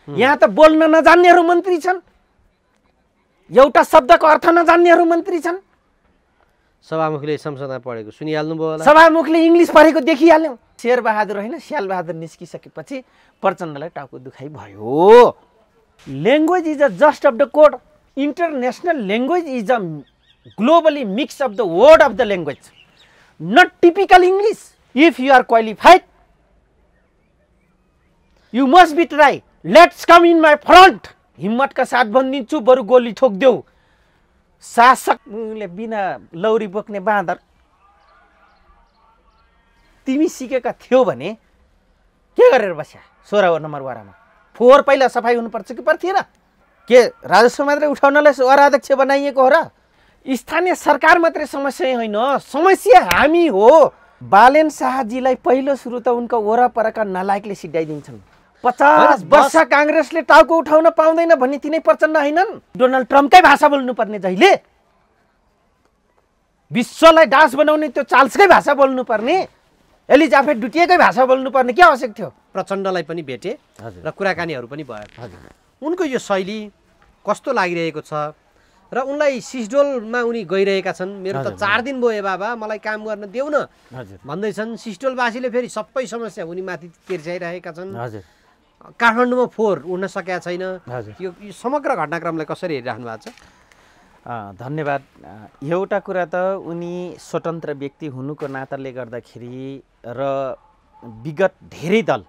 यहाँ त बोल्न नजान्नेहरू मन्त्री छन्, एउटा शब्दको अर्थ नजान्नेहरू मन्त्री छन्। सभामुखले संसदमा पढेको सुनिहाल्नुभयो होला। सभामुखले इङ्ग्लिस पढेको देखिहाल्यौँ। शेरबहादुर होइन स्यालबहादुर निस्किसकेपछि प्रचण्डलाई टाउको दुखाइ भयो। Language is a just of the code. International language is a globally mix of the word of the language, not typical English. If you are qualified, you must be try. Let's come in my front. हिम्मत का साथ भनिदिन्छु, बरु गोली ठोक्देऊ। शासकले बिना लौरी बोक्ने बाँदर तिमी सिकेका थियौ भने के गरेर बस्या 16 नम्बर वडामा? फोहोर पहिला सफाई हुनुपर्छ कि पर्थिएन? के राजस्व मात्रै उठाउनलाई वडाध्यक्ष बनाइएको हो र? स्थानीय सरकार मात्रै समस्या होइन, समस्या हामी हो। बालेन शाहजीलाई पहिलो सुरु त उनको वरपरका नालायकले सिध्याइदिन्छन्। 50 वर्ष कांग्रेसले टाउको उठाउन पाउँदैन भन्ने तिनै प्रचण्ड हैनन्? डोनाल्ड ट्रम्पकै भाषा बोल्नुपर्ने जहिले, विश्वलाई दास बनाउने त्यो चार्ल्सकै भाषा बोल्नुपर्ने, एलिजाबेथ डुटियकै भाषा बोल्नुपर्ने के आवश्यक थियो? प्रचण्डलाई पनि भेटे र कुराकानीहरू पनि भयो। उनको यो शैली कस्तो लागिरहेको छ र उनलाई सिस्डोलमा उनी गइरहेका छन्। मेरो त 4 दिन भयो बाबा, मलाई काम गर्न देऊ न भन्दैछन्। सिस्डोलवासीले फेरि सबै समस्या उनी माथि तिर्साइरहेका छन्। काठमाडौँमा फोहोर उड्न सकेका छैन। यो समग्र घटनाक्रमलाई कसरी हेरिराख्नु भएको छ? धन्यवाद। एउटा कुरा त उनी स्वतन्त्र व्यक्ति हुनुको नाताले गर्दाखेरि र विगत धेरै दल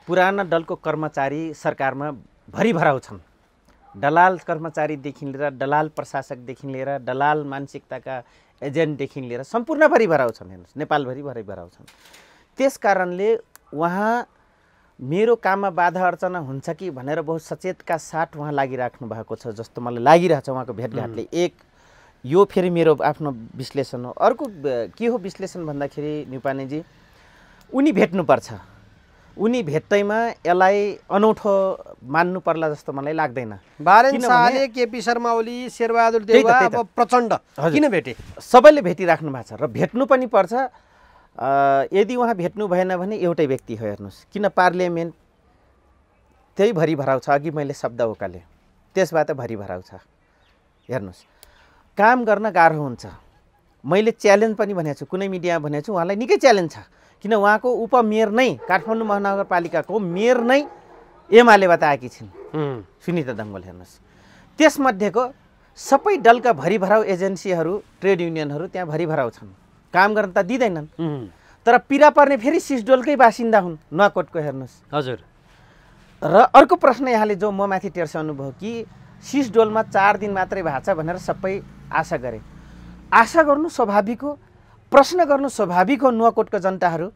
पुराना दलको कर्मचारी सरकारमा भरिभराउ छन्। दलाल कर्मचारीदेखि लिएर दलाल प्रशासकदेखि लिएर दलाल मानसिकताका एजेन्टदेखि लिएर सम्पूर्ण भरिभराउ छन्। हेर्नुहोस्, नेपालभरि भरिभराउ छन्। त्यस कारणले उहाँ मेरो काममा बाधा अर्चना हुन्छ कि भनेर बहुत सचेतका साथ उहाँ लागिराख्नु भएको छ जस्तो मलाई लागिरहेछ उहाँको भेटघाटले। एक यो फेरि मेरो आफ्नो विश्लेषण हो। अर्को के हो विश्लेषण भन्दाखेरि न्युपानेजी, उनी भेट्नुपर्छ। उनी भेट्दैमा यसलाई अनौठो मान्नु पर्ला जस्तो मलाई लाग्दैन। बालेन शाहले, केपी शर्मा ओली, शेरबहादुर देउवा, अब प्रचण्ड किन भेटे? सबैले भेटिराख्नु भएको छ र भेट्नु पनि पर्छ। यदि उहाँ भेट्नु भएन भने एउटै व्यक्ति हो। हेर्नुहोस्, किन पार्लियामेन्ट त्यही भरिभराउ छ। अघि मैले शब्द उकाले, त्यसबाट भरिभराउ छ। हेर्नुहोस्, काम गर्न गाह्रो हुन्छ। मैले च्यालेन्ज पनि भनेको छु, कुनै मिडियामा भनेको छु, उहाँलाई निकै च्यालेन्ज छ। किन उहाँको उपमेयर नै, काठमाडौँ महानगरपालिकाको मेयर नै एमालेबाट आएकी छिन्, सुनिता दङ्गल। हेर्नुहोस्, त्यसमध्येको सबै दलका भरिभराउ एजेन्सीहरू, ट्रेड युनियनहरू त्यहाँ भरिभराउ छन्। काम गर्न त दिँदैनन्, तर पीडा पर्ने फेरि सिस्डोलकै बासिन्दा हुन्, नुवाकोटको। हेर्नुहोस् हजुर। र अर्को प्रश्न यहाँले जो म माथि टेर्साउनु भयो कि सिस्डोलमा 4 दिन मात्रै भएको छ भनेर सबै आशा गरे। आशा गर्नु स्वाभाविक हो, प्रश्न गर्नु स्वाभाविक हो। नुवाकोटको जनताहरू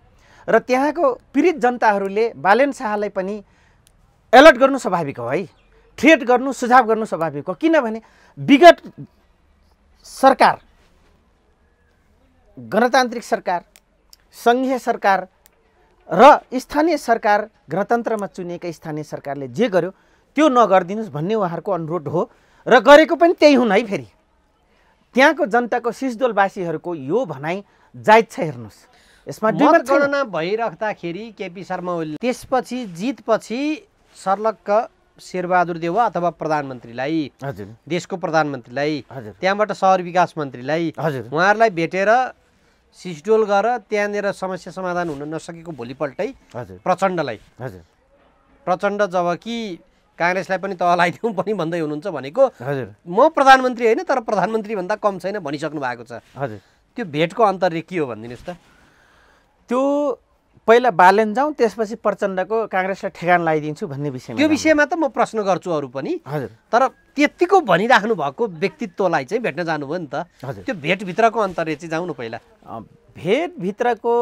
र त्यहाँको पीडित जनताहरूले बालेन शाहलाई पनि अलर्ट गर्नु स्वाभाविक हो है, थ्रेट गर्नु, सुझाव गर्नु स्वाभाविक हो। किनभने विगत सरकार, गणतान्त्रिक सरकार, सङ्घीय सरकार र स्थानीय सरकार, गणतन्त्रमा चुनिएका स्थानीय सरकारले जे गर्यो त्यो नगरिदिनुहोस् भन्ने उहाँहरूको अनुरोध हो र गरेको पनि त्यही हुन् है। फेरि त्यहाँको जनताको सिस्डोलवासीहरूको यो भनाइ जायज छ। हेर्नुहोस्, यसमा मतगणना भइराख्दाखेरि केपी शर्मा ओली त्यसपछि जितपछि सर्लक्क शेरबहादुर देउवा अथवा प्रधानमन्त्रीलाई, देशको प्रधानमन्त्रीलाई, त्यहाँबाट शहर विकास मन्त्रीलाई, उहाँहरूलाई भेटेर सिस्डोल गरेर त्यहाँनिर समस्या समाधान हुन नसकेको भोलिपल्टै प्रचण्डलाई, प्रचण्ड जब कि काङ्ग्रेसलाई पनि तह लगाइदिउँ पनि भन्दै हुनुहुन्छ भनेको, म प्रधानमन्त्री होइन तर प्रधानमन्त्री भन्दा कम छैन भनिसक्नु भएको छ। त्यो भेटको अन्तर्य के हो भनिदिनुहोस् त? त्यो पहिला बालेन जाउँ, त्यसपछि प्रचण्डको काङ्ग्रेसलाई ठेगान लगाइदिन्छु भन्ने विषयमा, त्यो विषयमा त म प्रश्न गर्छु अरू पनि। तर त्यतिको भनिराख्नु भएको व्यक्तित्वलाई चाहिँ भेट्न जानुभयो नि त। त्यो भेटभित्रको अन्तर्य चाहिँ जाउँ न पहिला। भेटभित्रको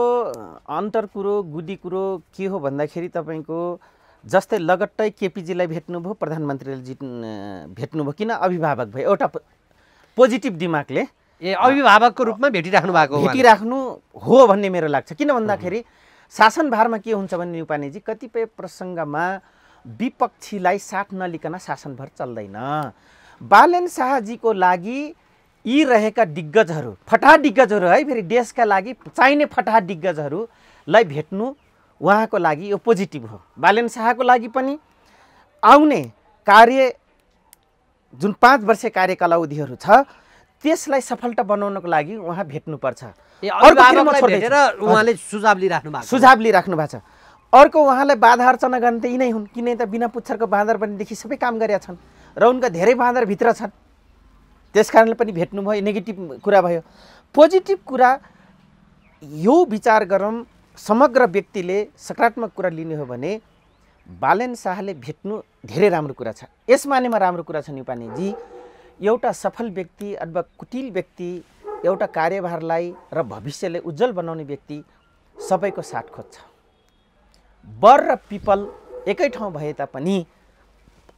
अन्तर कुरो, गुदी कुरो के हो भन्दाखेरि तपाईँको जस्तै लगट्टै केपीजीलाई भेट्नुभयो, प्रधानमन्त्रीले भेट्नुभयो। किन? अभिभावक भयो, एउटा पोजिटिभ दिमागले अभिभावकको रूपमा भेटिराख्नु भएको, भेटिराख्नु हो भन्ने मेरो लाग्छ। किन भन्दाखेरि शासनभारमा के हुन्छ भने न्युपानेजी, कतिपय प्रसङ्गमा विपक्षीलाई साथ नलिकन शासनभार चल्दैन। बालेन शाहजीको लागि यी रहेका दिग्गजहरू, फटाहा दिग्गजहरू है, फेरि देशका लागि चाहिने फटाहा दिग्गजहरूलाई भेट्नु उहाँको लागि यो पोजिटिभ हो। बालेन शाहको लागि पनि आउने कार्य जुन 5 वर्ष कार्यकाल अवधिहरू छ त्यसलाई सफलता बनाउनको लागि उहाँ भेट्नुपर्छ। उहाँले सुझाव लिइराख्नु भएको छ। अर्को उहाँलाई बाधा अर्चना गर्ने त यिनै हुन्, किन त बिना पुच्छरको बाँदर पनिदेखि सबै काम गरेका छन् र उनका धेरै बाँदर भित्र छन्, त्यस कारणले पनि भेट्नुभयो। नेगेटिभ कुरा भयो। पोजिटिभ कुरा यो विचार गरौँ, समग्र व्यक्तिले सकारात्मक कुरा लिने हो भने बालेन शाहले भेट्नु धेरै राम्रो कुरा छ। यस मानेमा राम्रो कुरा छ न्युपानेजी, एउटा सफल व्यक्ति अथवा कुटिल व्यक्ति, एउटा कार्यभारलाई र भविष्यले उज्जवल बनाउने व्यक्ति सबैको साथ खोज्छ। बर र पिपल एकै ठाउँ भए तापनि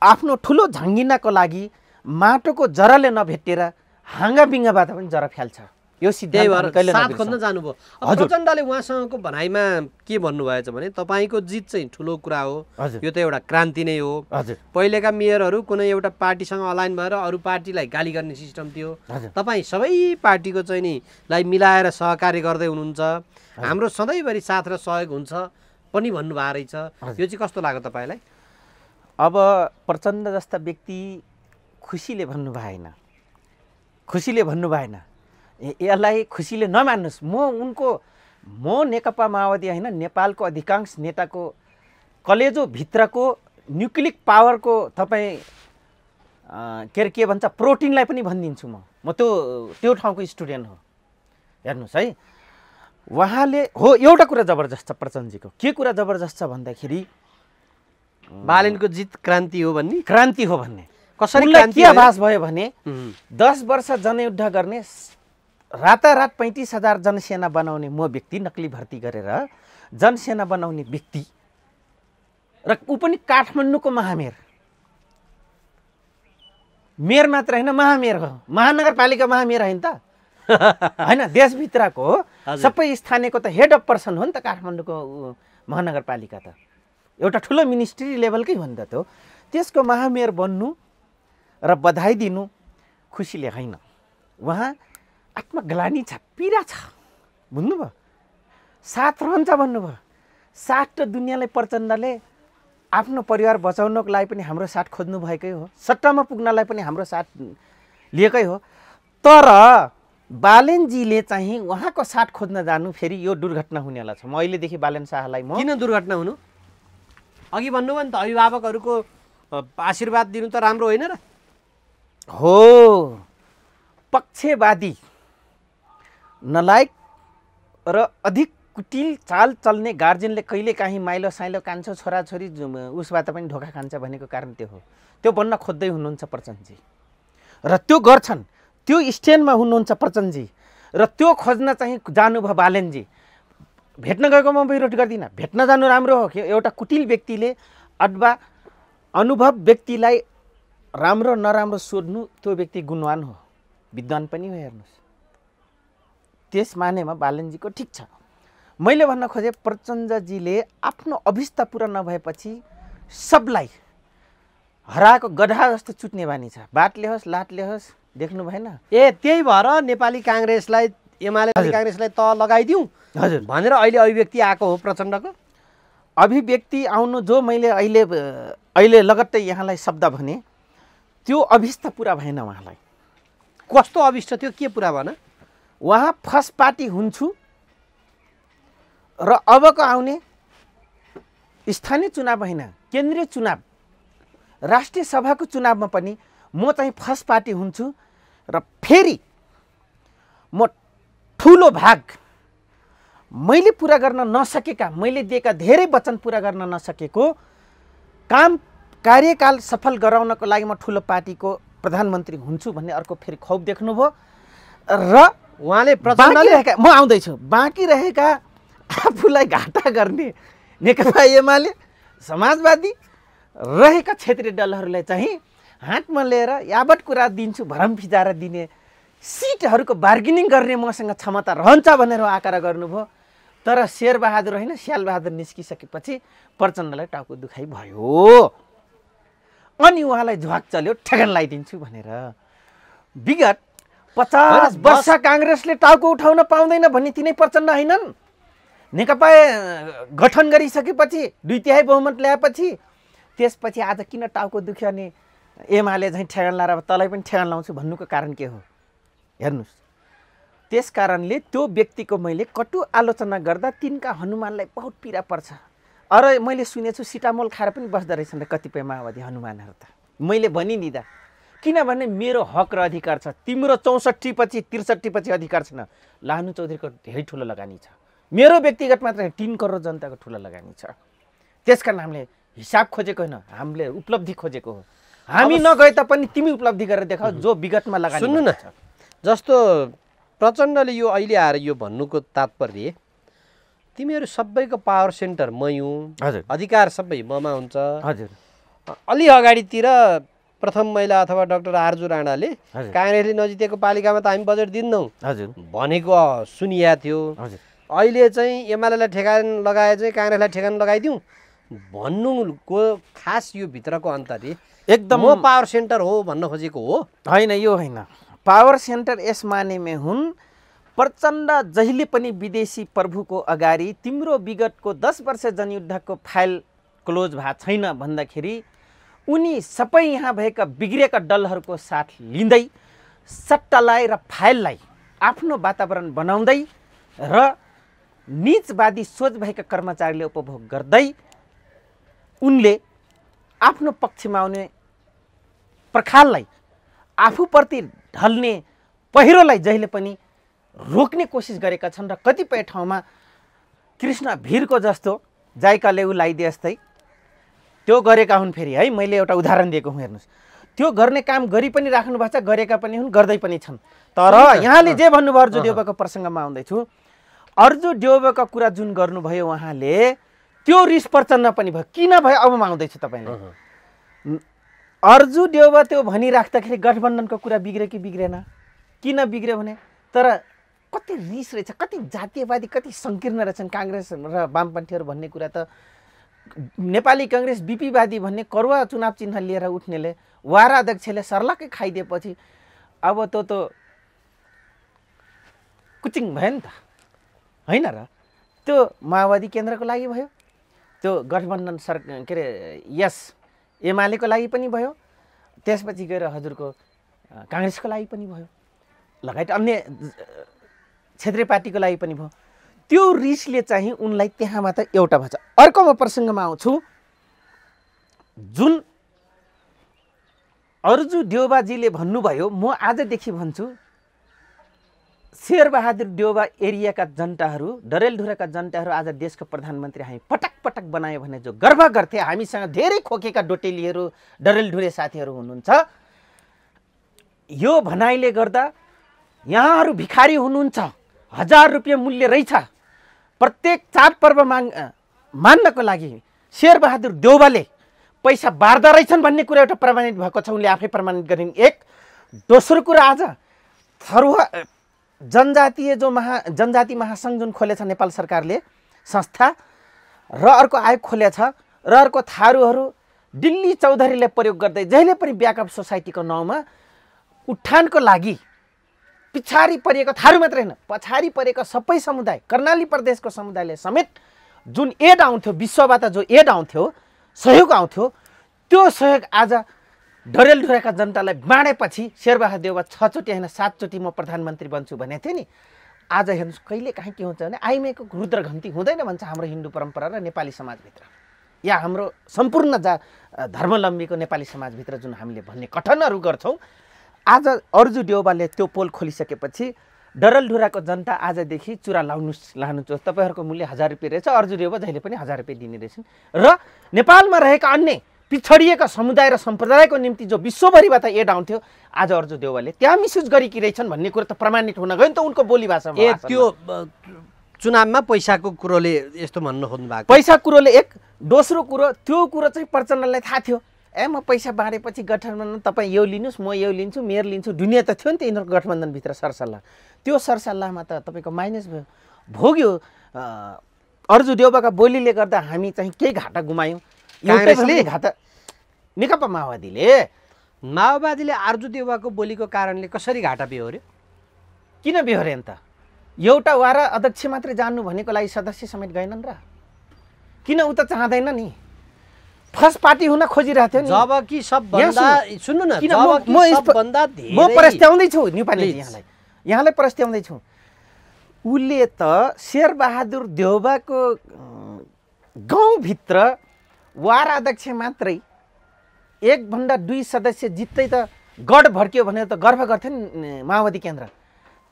आफ्नो ठुलो झङ्गिनाको लागि माटोको जराले नभेटेर हाँगाबिङ्गाबाट पनि जरा फ्याल्छ। यो सिद्धान्त कहिले साथ खोज्न जानुभयो। प्रचण्डले उहाँसँगको भनाइमा के भन्नुभएछ भने तपाईको जित चाहिँ ठुलो कुरा हो, यो त एउटा क्रान्ति नै हो। पहिलेका मेयरहरू कुनै एउटा पार्टीसँग अलाइन भएर अरू पार्टीलाई गाली गर्ने सिस्टम थियो, तपाईँ सबै पार्टीको चाहिँ नि लाई मिलाएर सहकार्य गर्दै हुनुहुन्छ, हाम्रो सधैँभरि साथ र सहयोग हुन्छ पनि भन्नुभएको रहेछ। यो चाहिँ कस्तो लाग्यो तपाईँलाई? अब प्रचण्ड जस्ता व्यक्ति खुसीले भन्नु भएन, यसलाई खुसीले नमान्नुहोस्। म नेकपा माओवादी होइन, नेपालको अधिकांश नेताको कलेजो भित्रको न्युक्लिक पावरको तपाईँ के भन्छ प्रोटिनलाई पनि भनिदिन्छु। म त्यो ठाउँको स्टुडेन्ट हो। हेर्नुहोस् है, उहाँले हो एउटा कुरा जबरजस्त छ प्रचण्डजीको। के कुरा जबरजस्त छ भन्दाखेरि बालेनको जित क्रान्ति हो भन्ने कसरी के आभास भयो भने 10 वर्ष जनयुद्ध गर्ने रातारात 35,000 जनसेना बनाउने म व्यक्ति, नक्ली भर्ती गरेर जनसेना बनाउने व्यक्ति र ऊ पनि काठमाडौँको महामेयर, मेयर मात्र होइन महामेयर हो, महानगरपालिका महामेयर होइन त होइन, देशभित्रको सबै स्थानीयको त हेड अफ पर्सन हो नि त काठमाडौँको महानगरपालिका त एउटा ठुलो मिनिस्ट्री लेभलकै हो नि त त्यो। त्यसको महामेयर बन्नु र बधाई दिनु खुसीले होइन, उहाँ आत्मग्लानी छ, पीडा छ, बुझ्नुभयो? साथ रहन्छ भन्नुभयो। साथ त दुनियाँलाई प्रचण्डले आफ्नो परिवार बचाउनको लागि पनि हाम्रो साथ खोज्नु भएकै हो, सट्टामा पुग्नलाई पनि हाम्रो साथ लिएकै हो। तर बालेनजीले चाहिँ उहाँको साथ खोज्न जानु फेरि यो दुर्घटना हुनेवाला छ। म अहिलेदेखि बालेन शाहलाई किन दुर्घटना हुनु? अघि भन्नुभयो नि त अभिभावकहरूको आशीर्वाद दिनु त राम्रो होइन र? हो, पक्षवादी नलायक र अधिक कुटिल चाल चल्ने गार्जेनले कहिले काहीँ माइलो साइलो कान्छो छोराछोरी उसबाट पनि धोका खान्छ भनेको कारण त्यो हो। त्यो बन्न खोज्दै हुनुहुन्छ प्रचण्डजी र त्यो गर्छन्, त्यो स्ट्यान्डमा हुनुहुन्छ प्रचण्डजी र त्यो खोज्न चाहिँ जानुभयो बालेनजी। भेट्न गएको म विरोध गर्दिनँ, भेट्न जानु राम्रो हो। एउटा कुटिल व्यक्तिले अथवा अनुभव व्यक्तिलाई राम्रो नराम्रो सोध्नु, त्यो व्यक्ति गुणवान हो, विद्वान पनि हो। हेर्नुहोस्, त्यस मानेमा बालेनजीको ठिक छ। मैले भन्न खोजेँ प्रचण्डजीले आफ्नो अभिष्ट पुरा नभएपछि सबलाई हराएको गधा जस्तो चुट्ने बानी छ। बाटले होस् लाटले होस्, देख्नु भएन? त्यही भएर नेपाली काङ्ग्रेसलाई एमाले काङ्ग्रेसलाई त लगाइदिउँ हजुर भनेर अहिले अभिव्यक्ति आएको हो प्रचण्डको। अभिव्यक्ति आउनु जो मैले अहिले लगत्तै यहाँलाई शब्द भने त्यो अभिष्ट पुरा भएन। उहाँलाई कस्तो अभिष्ट थियो, के पुरा भएन? उहाँ फर्स्ट पार्टी हुन्छु र अबको आउने स्थानीय चुनाव होइन, केन्द्रीय चुनाव, राष्ट्रिय सभाको चुनावमा पनि म चाहिँ फर्स्ट पार्टी हुन्छु र फेरि म ठुलो भाग मैले पुरा गर्न नसकेका, मैले दिएका धेरै वचन पुरा गर्न नसकेको काम कार्यकाल सफल गराउनको लागि म ठुलो पार्टीको प्रधानमन्त्री हुन्छु भन्ने अर्को फेरि खौफ देख्नुभयो र उहाँले प्रचण्डले म आउँदैछु बाँकी रहेका आफूलाई घाटा गर्ने नेकपा एमाले समाजवादी रहेका क्षेत्रीय दलहरूलाई चाहिँ हातमा लिएर यावत कुरा दिन्छु भरम फिजाएर दिने सिटहरूको बार्गेनिङ गर्ने मसँग क्षमता रहन्छ भनेर आकार गर्नुभयो। तर शेरबहादुर होइन स्यालबहादुर निस्किसकेपछि प्रचण्डलाई टाउको दुखाइ भयो अनि उहाँलाई झ्वाक चल्यो ठेगान लगाइदिन्छु भनेर। विगत 50 वर्ष काङ्ग्रेसले टाउको उठाउन पाउँदैन भन्ने तिनै प्रचण्ड होइनन्? नेकपा गठन गरिसकेपछि 2/3 बहुमत ल्याएपछि त्यसपछि आज किन टाउको दुख्यो अनि एमाले चाहिँ ठेगान लाएर अब तँलाई पनि ठेगान लाउँछु भन्नुको कारण के हो? हेर्नुहोस्, त्यस कारणले त्यो व्यक्तिको मैले कटु आलोचना गर्दा तिनका हनुमानलाई बहुत पीडा पर्छ। अरे मैले सुनेछु सिटामोल खाएर पनि बस्दो रहेछन् कतिपय माओवादी हनुमानहरू त। मैले भनिदिँदा किनभने मेरो हक र अधिकार छ, तिम्रो 64 पछि 63 पछि अधिकार छैन। लानु चौधरीको धेरै ठुलो लगानी छ, मेरो व्यक्तिगत मात्र 3 करोड जनताको ठुलो लगानी छ। त्यसकारण हामीले हिसाब खोजेको होइन, हामीले उपलब्धि खोजेको हो। हामी नगए तापनि तिमी उपलब्धि गरेर देखाऊ जो विगतमा लगानी। सुन्नु न, जस्तो प्रचण्डले यो अहिले आएर यो भन्नुको तात्पर्य तिमीहरू सबैको पावर सेन्टर मै हुँ, अधिकार सबै ममा हुन्छ। हजुर, अलि अगाडितिर प्रथम महिला अथवा डाक्टर आरजु राणाले काङ्ग्रेसले नजितेको पालिकामा त हामी बजेट दिन्नौँ भनेको सुनिया थियो। अहिले चाहिँ एमालेलाई ठेगान लगाए चाहिँ काङ्ग्रेसलाई ठेगान लगाइदिउँ भन्नुको खास यो भित्रको अन्तर्य एकदम म पावर सेन्टर हो भन्न खोजेको हो। होइन, यो होइन। पावर सेन्टर यस माने में हुन् प्रचण्ड जहिले पनि विदेशी प्रभुको अगाडि तिम्रो विगतको 10 वर्ष जनयुद्धको फाइल क्लोज भएको छैन भन्दाखेरि उनी सबै यहाँ भएका बिग्रेका दलहरूको साथ लिँदै सट्टालाई र फाइललाई आफ्नो वातावरण बनाउँदै र नीचवादी सोच भएका कर्मचारीले उपभोग गर्दै उनले आफ्नो पक्षमा आउने पर्खाललाई आफूप्रति ढल्ने पहिरोलाई जहिले पनि रोक्ने कोसिस गरेका छन् र कतिपय ठाउँमा कृष्ण भिरको जस्तो जायका लेउ लाइदिए जस्तै त्यो गरेका हुन्। फेरि है मैले एउटा उदाहरण दिएको हुँ, हेर्नुहोस्, त्यो गर्ने काम गरि पनि राख्नु भएको छ, गरेका पनि हुन्, गर्दै पनि छन्। तर यहाँले जे भन्नुभयो अर्जु देउवाको प्रसङ्गमा आउँदैछु, अर्जु देउवाको कुरा जुन गर्नुभयो उहाँले त्यो रिस प्रचण्ड पनि भयो। किन भयो अब म आउँदैछु तपाईँले। अर्जु देउवा त्यो भनिराख्दाखेरि गठबन्धनको कुरा बिग्रे कि बिग्रेन? किन बिग्र्यो भने तर कति रिस रहेछ, कति जातीयवादी, कति सङ्कीर्ण रहेछन् काङ्ग्रेस र वामपन्थीहरू भन्ने कुरा त नेपाली काङ्ग्रेस बिपीवादी भन्ने करुवा चुनाव चिन्ह लिएर उठ्नेले वारा अध्यक्षले सर्लाकै खाइदिएपछि अब त कुचिङ भयो नि त, होइन र? त्यो माओवादी केन्द्रको लागि भयो, त्यो गठबन्धन के अरे यस एमालेको लागि पनि भयो, त्यसपछि गएर हजुरको काङ्ग्रेसको लागि पनि भयो, लगायत अन्य क्षेत्रीय पार्टीको लागि पनि भयो। त्यो रिसले चाहिँ उनलाई त्यहाँ मात्र एउटा भन्छ। अर्को म प्रसङ्गमा आउँछु, जुन अर्जु देउवाजीले भन्नुभयो, म आजदेखि भन्छु शेरबहादुर देउवा एरियाका जनताहरू, डरेलधुराका जनताहरू आज देशको प्रधानमन्त्री हामी पटक पटक बनायो भने जो गर्व गर्थे, हामीसँग धेरै खोकेका डोटेलीहरू डरेलधुरे साथीहरू हुनुहुन्छ। यो भनाइले गर्दा यहाँहरू भिखारी हुनुहुन्छ, 1000 रुपियाँ मूल्य रहेछ, प्रत्येक चाडपर्व मान्नको लागि शेरबहादुर देउवाले पैसा बार्दा रहेछन् भन्ने कुरा एउटा प्रमाणित भएको छ, उनले आफै प्रमाणित गरिन्। एक दोस्रो कुरा, आज थरुवा जनजातीय जनजाति महासङ्घ जुन खोलेछ नेपाल सरकारले संस्था र अर्को आयोग खोलेछ र अर्को थारूहरू दिल्ली चौधरीले प्रयोग गर्दै जहिले पनि ब्याकअप सोसाइटीको नाउँमा उठानको लागि पछाडि परेको थारू मात्रै होइन, पछाडि परेको सबै समुदाय, कर्णाली प्रदेशको समुदायले समेत जुन एड आउँथ्यो, विश्वबाट जो एड आउँथ्यो, सहयोग आउँथ्यो, त्यो सहयोग आज डरेलधुराका जनतालाई बाँडेपछि शेरबहादुर देउवा 6 चोटि होइन 7 चोटि म प्रधानमन्त्री बन्छु भनेको थियो नि। आज हेर्नुहोस् कहिले काहीँ के हुन्छ भने आइमाईको रुद्रघन्टी हुँदैन भन्छ हाम्रो हिन्दू परम्परा र नेपाली समाजभित्र, या हाम्रो सम्पूर्ण धर्मलम्बीको नेपाली समाजभित्र जुन हामीले भन्ने कथनहरू गर्छौँ। आज अर्जु देउवाले त्यो पोल खोलिसकेपछि डरेलधुराको जनता आजदेखि चुरा लानुस्, तपाईँहरूको मूल्य 1000 रुपियाँ रहेछ, अर्जु देउवा जहिले पनि 1000 रुपियाँ दिने रहेछन्। र नेपालमा रहेका अन्य पिछडिएका समुदाय र सम्प्रदायको निम्ति जो विश्वभरिबाट एड आउँथ्यो, आज अर्जु देउवाले त्यहाँ मिसयुज गरेकी रहेछन् भन्ने कुरा त प्रमाणित हुन गयो नि त उनको बोली भाषामा। त्यो चुनावमा पैसाको कुरोले यस्तो भन्न खोज्नु भएको? पैसा कुरोले एक, दोस्रो कुरो त्यो कुरो चाहिँ प्रचण्डलाई थाहा थियो, म पैसा बाँडेपछि गठबन्धन तपाईँ यो लिनुहोस्, म यो लिन्छु, मेयर लिन्छु, दुनियाँ त थियो नि त यिनीहरूको गठबन्धनभित्र सरसल्लाह। त्यो सरसल्लाहमा त तपाईँको माइनस भयो, भोग्यो। अर्जु देउवाका बोलीले गर्दा हामी चाहिँ केही घाटा गुमायौँ। काङ्ग्रेसले घाटा, नेकपा माओवादीले अर्जु देउवाको बोलीको कारणले कसरी घाटा बेहोर्यो? किन बेहोरे नि त? एउटा वारा अध्यक्ष मात्रै जान्नु भनेको लागि सदस्य समेत गएनन् र? किन उ त चाहँदैन नि? फर्स्ट पार्टी हुन खोजिरहेको थियो नि। जबकि सबभन्दा सुन्नु न, किन जबकि सबभन्दा धेरै म प्रस्ताउँदैछु नेपालीजी यहाँलाई प्रस्ताउँदैछु। उसले त शेरबहादुर देउवाको गाउँभित्र वार अध्यक्ष मात्रै 1/2 सदस्य जित्दै त गढ भड्कियो भनेर त गर्व गर्थ्यो नि माओवादी केन्द्र।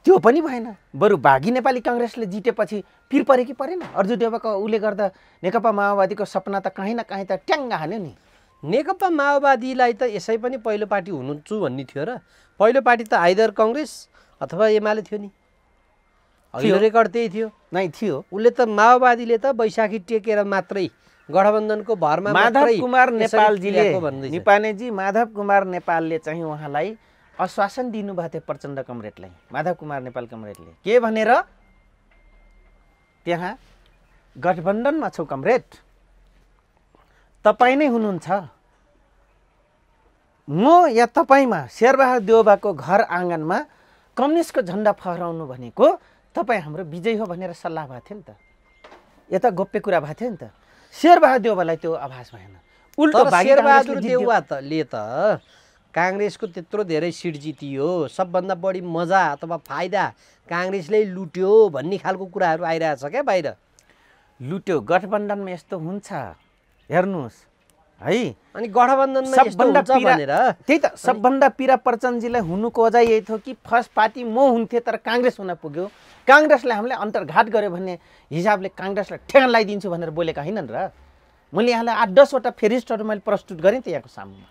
त्यो पनि भएन। बरु बागी नेपाली काङ्ग्रेसले जितेपछि पिर परे कि परेन? अर्जु देउवाको उसले गर्दा नेकपा माओवादीको सपना त कहीँ न कहीँ त ट्याङ्ग हाल्यो नि। नेकपा माओवादीलाई त यसै पनि पहिलो पार्टी हुनुहुन्छ भन्ने थियो र? पहिलो पार्टी त आइदर कङ्ग्रेस अथवा एमाले थियो नि। अघिल्लो रेकर्ड त्यही थियो। नै थियो। उसले त माओवादीले त बैशाखी टेकेर मात्रै गठबन्धनको भरमा माधव कुमार नेपालजीले निपानेजी माधव कुमार नेपालले चाहिँ उहाँलाई आश्वासन दिनुभएको थियो प्रचण्ड कमरेडलाई। माधव कुमार नेपाल कमरेडले के भनेर, त्यहाँ गठबन्धनमा छौ कमरेड, तपाईँ नै हुनुहुन्छ, म या तपाईँमा शेरबहादुर देउवाको घर आँगनमा कम्युनिस्टको झन्डा फहराउनु भनेको तपाईँ हाम्रो विजय हो भनेर सल्लाह भएको थियो नि त। यता गोप्य कुरा भएको थियो नि त। शेरबहादुर देउवालाई त्यो आभास भएन। उल्टो शेरबहादुर देउवाले त काङ्ग्रेसको त्यत्रो धेरै सिट जितियो, सबभन्दा बढी मजा अथवा फाइदा काङ्ग्रेसले लुट्यो भन्ने खालको कुराहरू आइरहेछ क्या बाहिर। लुट्यो गठबन्धनमा यस्तो हुन्छ हेर्नुहोस् है। अनि गठबन्धनमा यस्तो हुन्छ भनेर त्यही त सबभन्दा पीडा प्रचण्डजीलाई हुनुको वजह यही थियो कि फर्स्ट पार्टी म हुन्थेँ तर काङ्ग्रेस हुन पुग्यो, काङ्ग्रेसले हामीले अन्तर्घात गर्यो भन्ने हिसाबले काङ्ग्रेसलाई ठेगान लगाइदिन्छु भनेर बोलेका होइनन् र? मैले यहाँलाई 8-10 वटा फेरिस्टहरू मैले प्रस्तुत गरेँ त यहाँको सामुमा।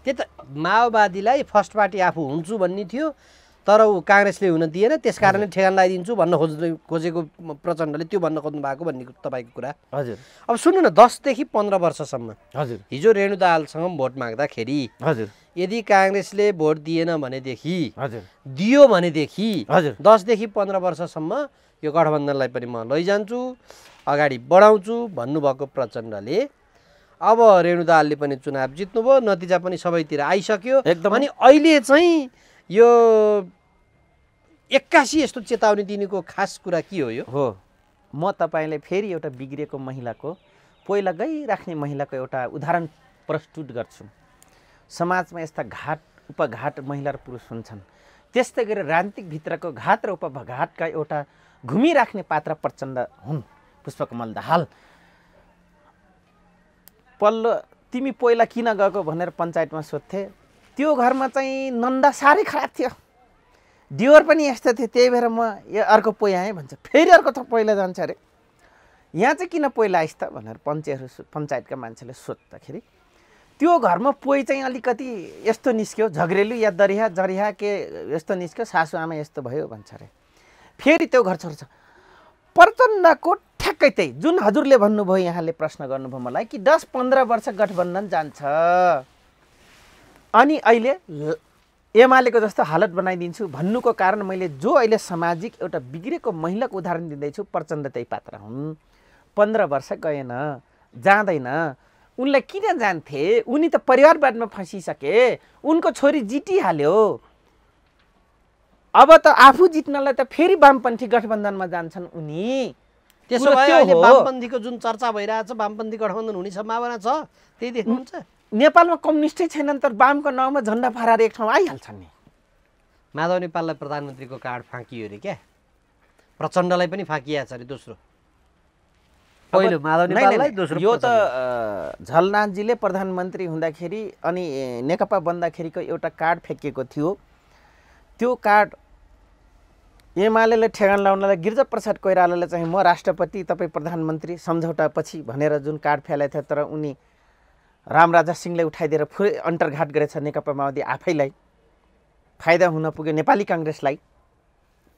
त्यही त माओवादीलाई फर्स्ट पार्टी आफू हुन्छु भन्ने थियो तर ऊ काङ्ग्रेसले हुन दिएन, त्यस कारणले ठेगान लगाइदिन्छु भन्न खोजेको प्रचण्डले त्यो भन्न खोज्नु भएको भन्ने तपाईँको कुरा। हजुर। अब सुन्नु न, 10 देखि 15 वर्षसम्म हजुर हिजो रेणु दाहालसँग भोट माग्दाखेरि हजुर यदि काङ्ग्रेसले भोट दिएन भनेदेखि हजुर दियो भनेदेखि हजुर 10 देखि 15 वर्षसम्म यो गठबन्धनलाई पनि म लैजान्छु, अगाडि बढाउँछु भन्नुभएको प्रचण्डले अब रेणु दाहालले पनि चुनाव जित्नुभयो, नतिजा पनि सबैतिर आइसक्यो। अनि अहिले चाहिँ यो 81 यस्तो चेतावनी दिनेको खास कुरा के हो? यो हो म तपाईँलाई फेरि एउटा बिग्रिएको महिलाको, पहिला गइराख्ने महिलाको एउटा उदाहरण प्रस्तुत गर्छु। समाजमा यस्ता घाट उपघाट महिला र पुरुष हुन्छन्, त्यस्तै गरी राजनीतिक भित्रको घाट र उपघाटका एउटा घुमिराख्ने पात्र प्रचण्ड हुन्, पुष्पकमल दाहाल। पल्लो तिमी पहिला किन गएको भनेर पञ्चायतमा सोध्थे, त्यो घरमा चाहिँ नन्दा साह्रै खराब थियो, दिवर पनि यस्तो थियो, त्यही भएर म यो अर्को पोइ आएँ भन्छ, फेरि अर्को त पहिला जान्छ अरे। यहाँ चाहिँ किन पहिला आइस् त भनेर पञ्चायतका मान्छेले सोद्धाखेरि त्यो घरमा पोइ चाहिँ अलिकति यस्तो निस्क्यो, झगरेलु या दरिहा जरिहा के यस्तो निस्क्यो, सासुआमा यस्तो भयो भन्छ अरे। फेरि त्यो घर छोड्छ। प्रचण्डको ठ्याक्कै त्यही जुन हजुरले भन्नुभयो, यहाँले प्रश्न गर्नुभयो मलाई कि 10-15 वर्ष गठबन्धन जान्छ अनि अहिले एमालेको जस्तो हालत बनाइदिन्छु भन्नुको कारण मैले जो अहिले सामाजिक एउटा बिग्रेको महिलाको उदाहरण दिँदैछु, प्रचण्ड त्यही पात्र हुन्। 15 वर्ष गएन, जाँदैन, उनलाई किन जान्थे? उनी त परिवारवादमा फँसिसके, उनको छोरी जितिहाल्यो, अब त आफू जित्नलाई त फेरि वामपन्थी गठबन्धनमा जान्छन् उनी। त्यसो भए अहिले वामपन्थीको जुन चर्चा भइरहेछ, वामपन्थी गठबन्धन हुने सम्भावना छ, त्यही देख्नुहुन्छ? नेपालमा कम्युनिस्टै छैनन् तर वामको नाउँमा झन्डा फहराएर एक ठाउँ आइहाल्छन् नि। माधव नेपाललाई प्रधानमन्त्रीको कार्ड फाँकियो अरे क्या, प्रचण्डलाई पनि फाँकिया छ अरे। दोस्रो पहिलो माधव नेपाललाई, दोस्रो यो त झलनाथजीले प्रधानमन्त्री हुँदाखेरि अनि नेकपा बन्दाखेरिको एउटा कार्ड फ्याँकिएको थियो। त्यो कार्ड एमाले ठेगान लाउनलाई गिरिजाप्रसाद कोइरालाले चाहिँ म राष्ट्रपति तपाईँ प्रधानमन्त्री सम्झौतापछि भनेर जुन कार्ड फ्यालेको थियो, तर उनी रामराजा सिंहले उठाइदिएर पुरै अन्तर्घात गरेछ नेकपा माओवादी आफैलाई, फाइदा हुन पुग्यो नेपाली काङ्ग्रेसलाई।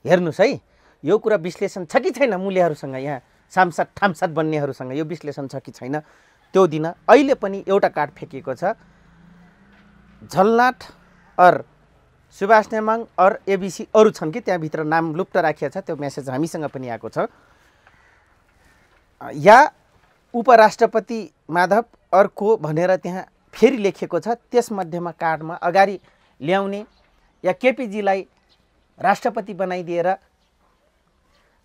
हेर्नुहोस् है, यो कुरा विश्लेषण छ कि छैन मूल्यहरूसँग, यहाँ सांसद ठामसाद बन्नेहरूसँग यो विश्लेषण छ कि छैन त्यो दिन। अहिले पनि एउटा कार्ड फेकिएको छ, झलनाथ और सुभाष नेमाङ और एबिसी अरू छन् कि त्यहाँभित्र नाम लुप्त राखिएको छ, त्यो मेसेज हामीसँग पनि आएको छ। या उपराष्ट्रपति माधव अर्को भनेर त्यहाँ फेरि लेखिएको छ, त्यसमध्येमा कार्डमा अगाडि ल्याउने या केपीजीलाई राष्ट्रपति बनाइदिएर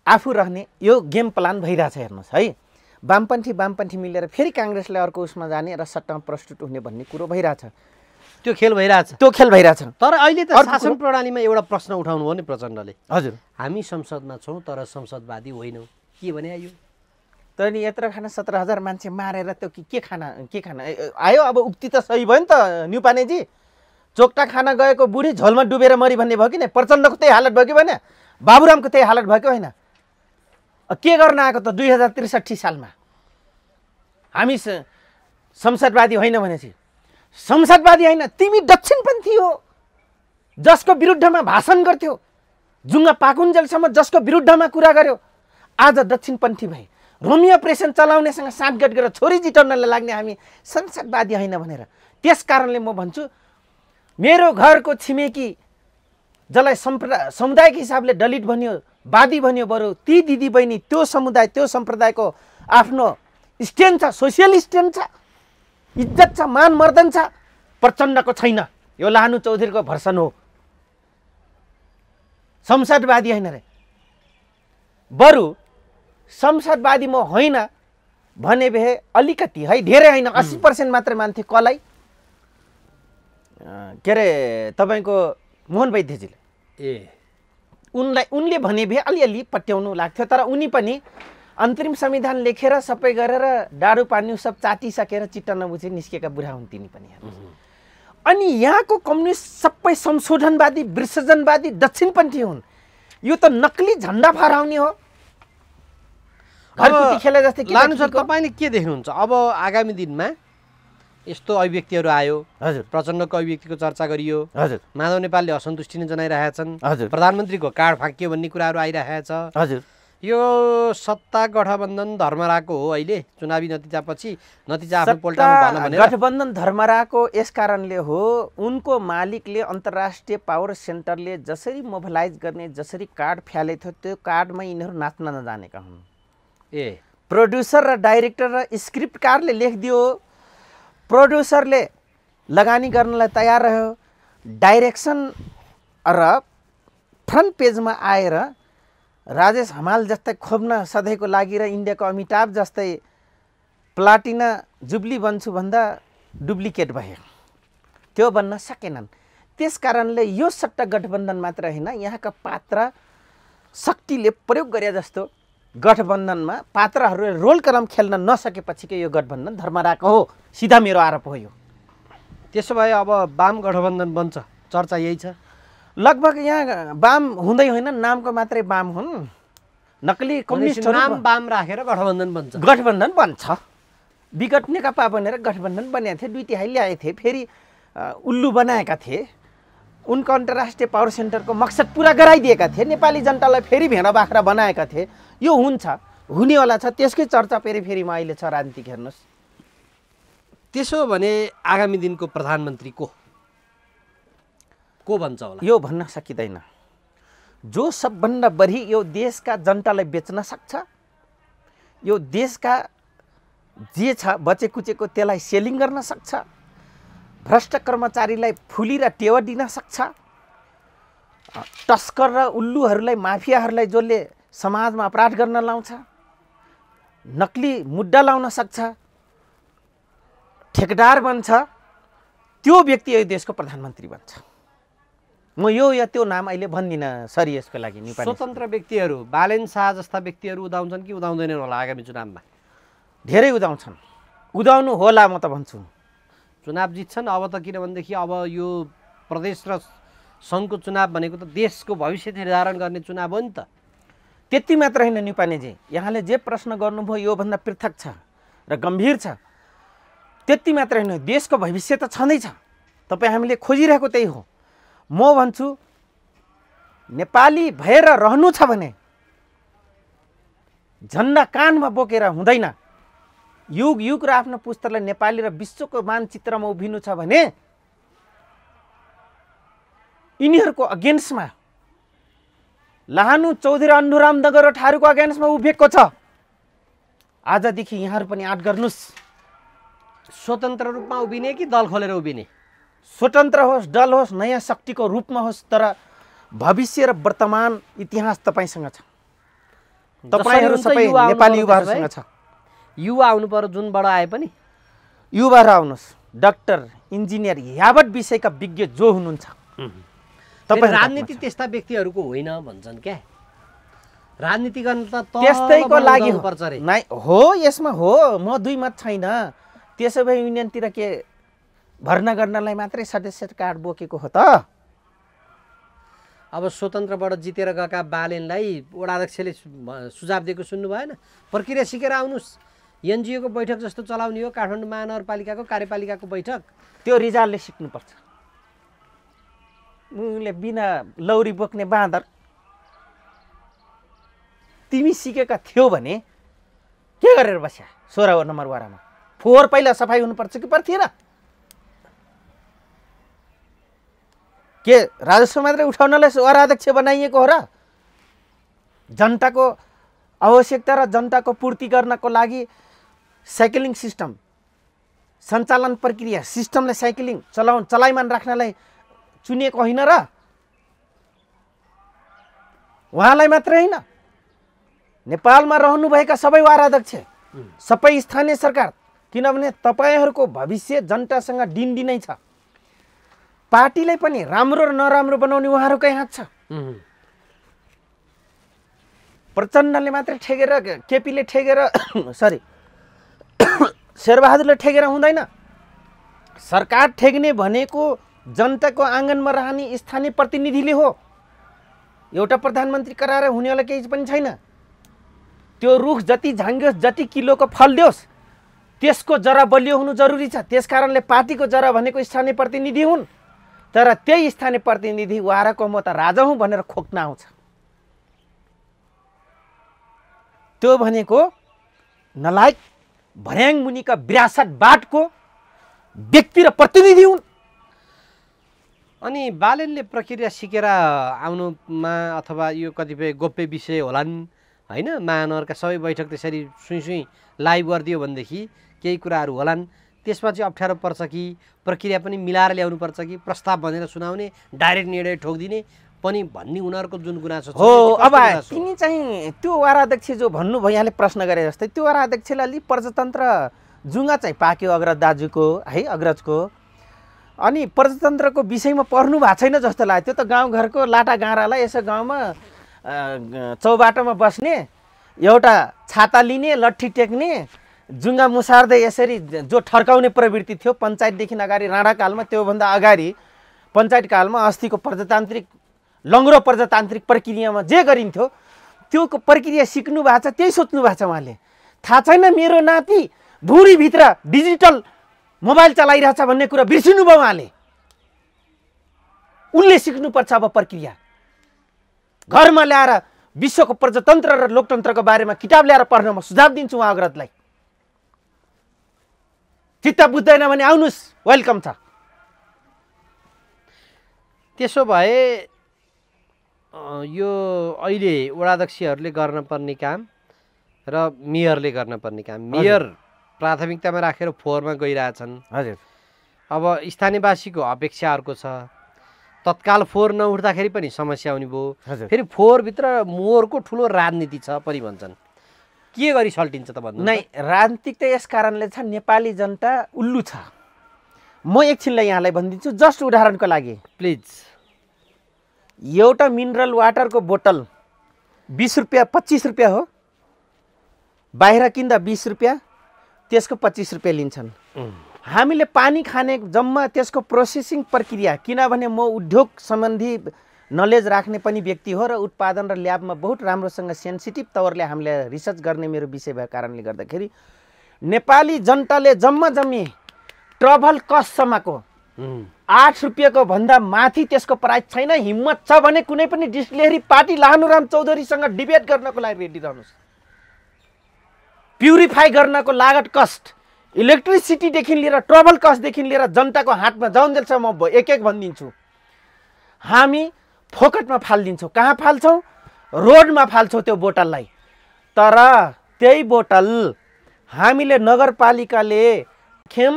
आफू रहने यो गेम प्लान भइरहेछ। हेर्नुहोस् है, वामपन्थी मिलेर फेरि काङ्ग्रेसले अर्को उसमा जाने र सट्टामा प्रस्तुत हुने भन्ने कुरो भइरहेछ। त्यो खेल भइरहेछ। तर अहिले त शासन प्रणालीमा एउटा प्रश्न उठाउनु हो नि प्रचण्डले। हजुर, हामी संसदमा छौँ तर संसदवादी होइनौँ, के भने आयो? त नि यत्रो खाना 17,000 मान्छे मारेर त्यो के खाना आयो? अब उक्ति त सही भयो नि त न्युपानेजी। चोक्टा खाना गएको बुढी झोलमा डुबेर मरि भन्ने भयो कि नै? प्रचण्डको त्यही हालत भयो कि भएन? बाबुरामको त्यही हालत भयो कि होइन? के गर्न आएको त 2063 सालमा? हामी संसदवादी होइन भनेपछि संसदवादी होइन, तिमी दक्षिणपन्थी हो जसको विरुद्धमा भाषण गर्थ्यौ, जुङ्गा पाकुन्जेलसम्म जसको विरुद्धमा कुरा गर्यो, आज दक्षिणपन्थी भए। रोमियो प्रेसन चलाउनेसँग साँठगाँठ गरेर छोरी जिटाउनलाई लाग्ने हामी संसदवादी होइन भनेर। त्यस कारणले म भन्छु, मेरो घरको छिमेकी जसलाई समुदायिक हिसाबले दलित भनियो, वादी भनियो, बरु ती दिदी बहिनी त्यो समुदाय त्यो सम्प्रदायको आफ्नो स्ट्यान्ड छ, सोसियल स्ट्यान्ड छ, इज्जत छ, मान मर्दन छ। प्रचण्डको छैन। यो लानु चौधरीको भर्सन हो। संसदवादी होइन रे। बरु संसदवादी म होइन भने भए अलिकति है, धेरै होइन, 80% मात्रै मान्थे। कसलाई? के अरे तपाईँको मोहन वैद्यजीले। उनले भने भए अलिअलि पट्याउनु लाग्थ्यो। तर उनी पनि अन्तरिम संविधान लेखेर सबै गरेर डाडु पानी सब चाटिसकेर चित्त नबुझे निस्केका बुढा हुन् तिनी पनि। अनि यहाँको कम्युनिस्ट सबै संशोधनवादी, विसर्जनवादी, दक्षिणपन्थी हुन्। यो त नक्ली झन्डा फहराउने हो। खेले जस्तै लानु सर, तपाईँले के देख्नुहुन्छ अब आगामी दिनमा? यस्तो अभिव्यक्तिहरू आयो। हजुर, प्रचण्डको अभिव्यक्तिको चर्चा गरियो। हजुर, माधव नेपालले असन्तुष्टि नै जनाइरहेछन्। हजुर, प्रधानमन्त्रीको कार्ड फाँकियो भन्ने कुराहरू आइरहेछ। हजुर, यो सत्ता गठबन्धन धर्मराको हो। अहिले चुनावी नतिजापछि नतिजा आफू पल्टाउनु भएन भने गठबन्धन धर्मराको यस कारणले हो, उनको मालिकले अन्तर्राष्ट्रिय पावर सेन्टरले जसरी मोबिलाइज गर्ने, जसरी कार्ड फ्यालेको थियो, त्यो कार्डमा यिनीहरू नाच्न नजानेका हुन्। प्रोड्युसर र डाइरेक्टर र स्क्रिप्टकारले लेखिदियो, प्रोड्युसरले लगानी गर्नलाई तयार रह्यो, डाइरेक्सन र फ्रन्ट पेजमा आएर राजेश हमाल जस्तै खोज्न सधैँको लागि र इन्डियाको अमिताभ जस्तै प्लाटिना जुब्ली बन्छु भन्दा डुप्लिकेट भयो। त्यो बन्न सकेनन्। त्यस कारणले यो सट्टा गठबन्धन मात्र होइन, यहाँका पात्र शक्तिले प्रयोग गरे जस्तो गठबन्धनमा पात्रहरूले रोल कलम खेल्न नसकेपछिको यो गठबन्धन धर्मराको हो। सिधा मेरो आरोप हो यो। त्यसो भए अब वाम गठबन्धन बन्छ, चर्चा यही छ। लगभग यहाँ वाम हुँदै होइन, नामको मात्रै वाम हुन्। नक्कली कम्युनिस्टहरू नाम वाम राखेर गठबन्धन बन्छ। गठबन्धन बन्छ। विगत नेकपा बनेर गठबन्धन बनेका थिए, 2 तिहाई ल्याए थिए, फेरि उल्लु बनाएका थिए। उनको अन्तर्राष्ट्रिय पावर सेन्टरको मकसद पुरा गराइदिएका थिए। नेपाली जनतालाई फेरि भेडा बाख्रा बनाएका थिए। यो हुन्छ, हुनेवाला छ। त्यसकै चर्चा फेरिमा अहिले छ राजनीतिक। हेर्नुहोस्, त्यसो भने आगामी दिनको प्रधानमन्त्री को भन्छ होला? यो भन्न सकिँदैन। जो सबभन्दा बढी यो देशका जनतालाई बेच्न सक्छ, यो देशका जे छ बचेकुचेको त्यसलाई सेलिङ गर्न सक्छ, भ्रष्ट कर्मचारीलाई फुली र टेवा दिन सक्छ, तस्कर र उल्लुहरूलाई, माफियाहरूलाई जसले समाजमा अपराध गर्न लाउँछ, नक्ली मुद्दा लाउन सक्छ, ठेकेदार बन्छ, त्यो व्यक्ति यो देशको प्रधानमन्त्री बन्छ। म यो या त्यो नाम अहिले भन्दिनँ सर। यसको लागि स्वतन्त्र व्यक्तिहरू, बालेन शाह जस्ता व्यक्तिहरू उदाउँछन् कि उदाउँदैनन् होला आगामी चुनावमा? धेरै उदाउँछन्। उदाउनु होला म त भन्छु। चुनाव जित्छन् अब त, किनभनेदेखि अब यो प्रदेश र सङ्घको चुनाव भनेको त देशको भविष्य निर्धारण गर्ने चुनाव हो नि त। त्यति मात्र होइन निपानेजी, यहाँले जे प्रश्न गर्नुभयो योभन्दा पृथक छ र गम्भीर छ। त्यति मात्र होइन, देशको भविष्य त छँदैछ। तपाईँ हामीले खोजिरहेको त्यही हो। म भन्छु, नेपाली भएर रहनु छ भने झन्डा कानमा बोकेर हुँदैन। युग युग र आफ्नो पुस्तालाई नेपाली र विश्वको मानचित्रमा उभिनु छ भने यिनीहरूको अगेन्स्टमा लाहानु चौधरी अन्धुराम नगर ठारूको अगेन्स्टमा उभिएको छ। आजदेखि यहाँहरू पनि आँट गर्नुहोस्। स्वतन्त्र रूपमा उभिने कि दल खोलेर उभिने? स्वतन्त्र होस्, दल होस्, नयाँ शक्तिको रूपमा होस्, तर भविष्य र वर्तमान इतिहास तपाईसँग छ। तपाईहरू सबै नेपाली युवाहरूसँग छ। युवा आउनु पर्यो जुनबाट आए पनि युवाहरू आउनुहोस्, डाक्टर इन्जिनियर यावत विषयका विज्ञ जो हुनुहुन्छ। तपाईँ राजनीति त्यस्ता व्यक्तिहरूको होइन भन्छन् क्या, राजनीति गर्न त त्यस्तैको लागि पर्छ रे। नाइ हो, यसमा हो, म दुई मत छैन। त्यसो भए युनियनतिर के भर्ना गर्नलाई मात्रै सदस्य कार्ड बोकेको हो त? अब स्वतन्त्रबाट जितेर गएका बालेनलाई वडाध्यक्षले सुझाव दिएको सुन्नु भएन? प्रक्रिया सिकेर आउनुहोस्, एनजिओको बैठक जस्तो चलाउने हो, काठमाडौँ महानगरपालिकाको कार्यपालिकाको बैठक। त्यो रिजालले सिक्नुपर्छ। उनले बिना लौरी बोक्ने बाँदर, तिमी सिकेका थियौ भने के गरेर बस्या 16 नम्बर वारामा? फोहोर पहिला सफाइ हुनुपर्छ कि पर्थिएन? के राजस्व मात्रै उठाउनलाई वडाध्यक्ष बनाइएको हो र? जनताको आवश्यकता र जनताको पूर्ति गर्नको लागि साइक्लिङ सिस्टम, सञ्चालन प्रक्रिया सिस्टमलाई साइक्लिङ चलायमान राख्नलाई चुनिएको होइन र? उहाँलाई मात्रै होइन, नेपालमा रहनुभएका सबै वाराध्यक्ष, सबै स्थानीय सरकार, किनभने तपाईँहरूको भविष्य जनतासँग दिनदिनै छ। पार्टीलाई पनि राम्रो र नराम्रो बनाउने उहाँहरूकै हात छ। प्रचण्डले मात्रै ठेगेर, केपीले ठेगेर, सरी शेरबहादुरले ठेगेर हुँदैन। सरकार ठेग्ने भनेको जनताको आँगनमा रहने स्थानीय प्रतिनिधिले हो। एउटा प्रधानमन्त्री कराएर हुनेवाला केही पनि छैन। त्यो रुख जति झाङ्गियोस्, जति किलोको फल दियोस्, त्यसको जरा बलियो हुनु जरुरी छ। त्यसकारणले पार्टीको जरा भनेको स्थानीय प्रतिनिधि हुन्, तर त्यही स्थानीय प्रतिनिधि वाराको म त राजा हुँ भनेर खोक्न आउँछ। त्यो भनेको नलायक भर्याङ मुनिका विरासतवादको व्यक्ति र प्रतिनिधि हुन्। अनि बालेनले प्रक्रिया सिकेर आउनुमा अथवा यो कतिपय गोप्य विषय होलान् होइन, महानगरका सबै बैठक त्यसरी सुई लाइभ गरिदियो भनेदेखि केही कुराहरू होलान्, त्यसमा चाहिँ अप्ठ्यारो पर्छ कि प्रक्रिया पनि मिलाएर ल्याउनुपर्छ कि प्रस्ताव भनेर सुनाउने, डाइरेक्ट निर्णय ठोकिदिने पनि भन्ने उनीहरूको जुन गुनासो छ हो। अब तिमी चाहिँ त्यो वाराध्यक्ष जो भन्नुभयो, यहाँले प्रश्न गरे जस्तै, त्यो वाराध्यक्षले अलि प्रजातन्त्र जुङ्गा चाहिँ पाक्यो अग्रज दाजुको है, अग्रजको। अनि प्रजातन्त्रको विषयमा पढ्नु भएको छैन जस्तो लाग्यो। त्यो त गाउँघरको लाटा गाँरालाई यसो गाउँमा चौबाटोमा बस्ने, एउटा छाता लिने, लट्ठी टेक्ने, जुङ्गा मुसार्दै यसरी जो ठर्काउने प्रवृत्ति थियो पञ्चायतदेखि अगाडि, राणाकालमा, त्योभन्दा अगाडि पञ्चायत कालमा अस्तिको प्रजातान्त्रिक लङ्ग्रो प्रजातान्त्रिक प्रक्रियामा जे गरिन्थ्यो त्यो प्रक्रिया सिक्नु भएको छ, त्यही सोच्नु भएको छ उहाँले। थाहा छैन मेरो नाति भुँडीभित्र डिजिटल मोबाइल चलाइरहेछ भन्ने कुरा बिर्सिनु भयो उहाँले। उनले सिक्नुपर्छ अब प्रक्रिया। घरमा ल्याएर विश्वको प्रजातन्त्र र लोकतन्त्रको बारेमा किताब ल्याएर पढ्न म सुझाव दिन्छु उहाँ अग्रजलाई। चित्त बुझ्दैन भने आउनुहोस्, वेलकम छ। त्यसो भए यो अहिले वडाध्यक्षहरूले गर्न पर्ने काम र मेयरले गर्न पर्ने काम, मेयर प्राथमिकतामा राखेर फोहोरमा गइरहेछन्। हजुर। अब स्थानीयवासीको अपेक्षा अर्को छ, तत्काल फोहोर नउठ्दाखेरि पनि समस्या हुने भयो। फेरि फोहोरभित्र मोहरको ठुलो राजनीति छ पनि भन्छन्। के गरी सल्टिन्छ त भन्नु? नै, राजनीतिक त यस कारणले छ नेपाली जनता उल्लु छ। म एकछिनलाई यहाँलाई भनिदिन्छु, जस्ट उदाहरणको लागि प्लिज। एउटा मिनरल वाटरको बोतल 20 रुपियाँ 25 रुपियाँ हो, बाहिर किन्दा 20 रुपियाँ, त्यसको 25 रुपियाँ लिन्छन्। हामीले पानी खाने जम्मा त्यसको प्रोसेसिङ प्रक्रिया, किनभने म उद्योग सम्बन्धी नलेज राख्ने पनि व्यक्ति हो र उत्पादन र ल्याबमा बहुत राम्रोसँग सेन्सिटिभ तवरले हामीले रिसर्च गर्ने मेरो विषय भएको कारणले गर्दाखेरि नेपाली जनताले जम्मा जम्मी ट्रभल कस्टसम्मको 8 रुपियाँको भन्दा माथि त्यसको प्राइस छैन। हिम्मत छ भने कुनै पनि डिस्टिलरी पार्टी लानुराम चौधरीसँग डिबेट गर्नको लागि रेडी रहनुहोस्। प्युरिफाई गर्नको लागत कस्ट, इलेक्ट्रिसिटीदेखि लिएर ट्रभल कस्टदेखि लिएर जनताको हातमा जाउन्जेलसम्म म एक भनिदिन्छु। हामी फोकटमा फालिदिन्छौँ। कहाँ फाल्छौँ? रोडमा फाल्छौँ त्यो बोतललाई। तर त्यही बोतल हामीले नगरपालिकाले खेम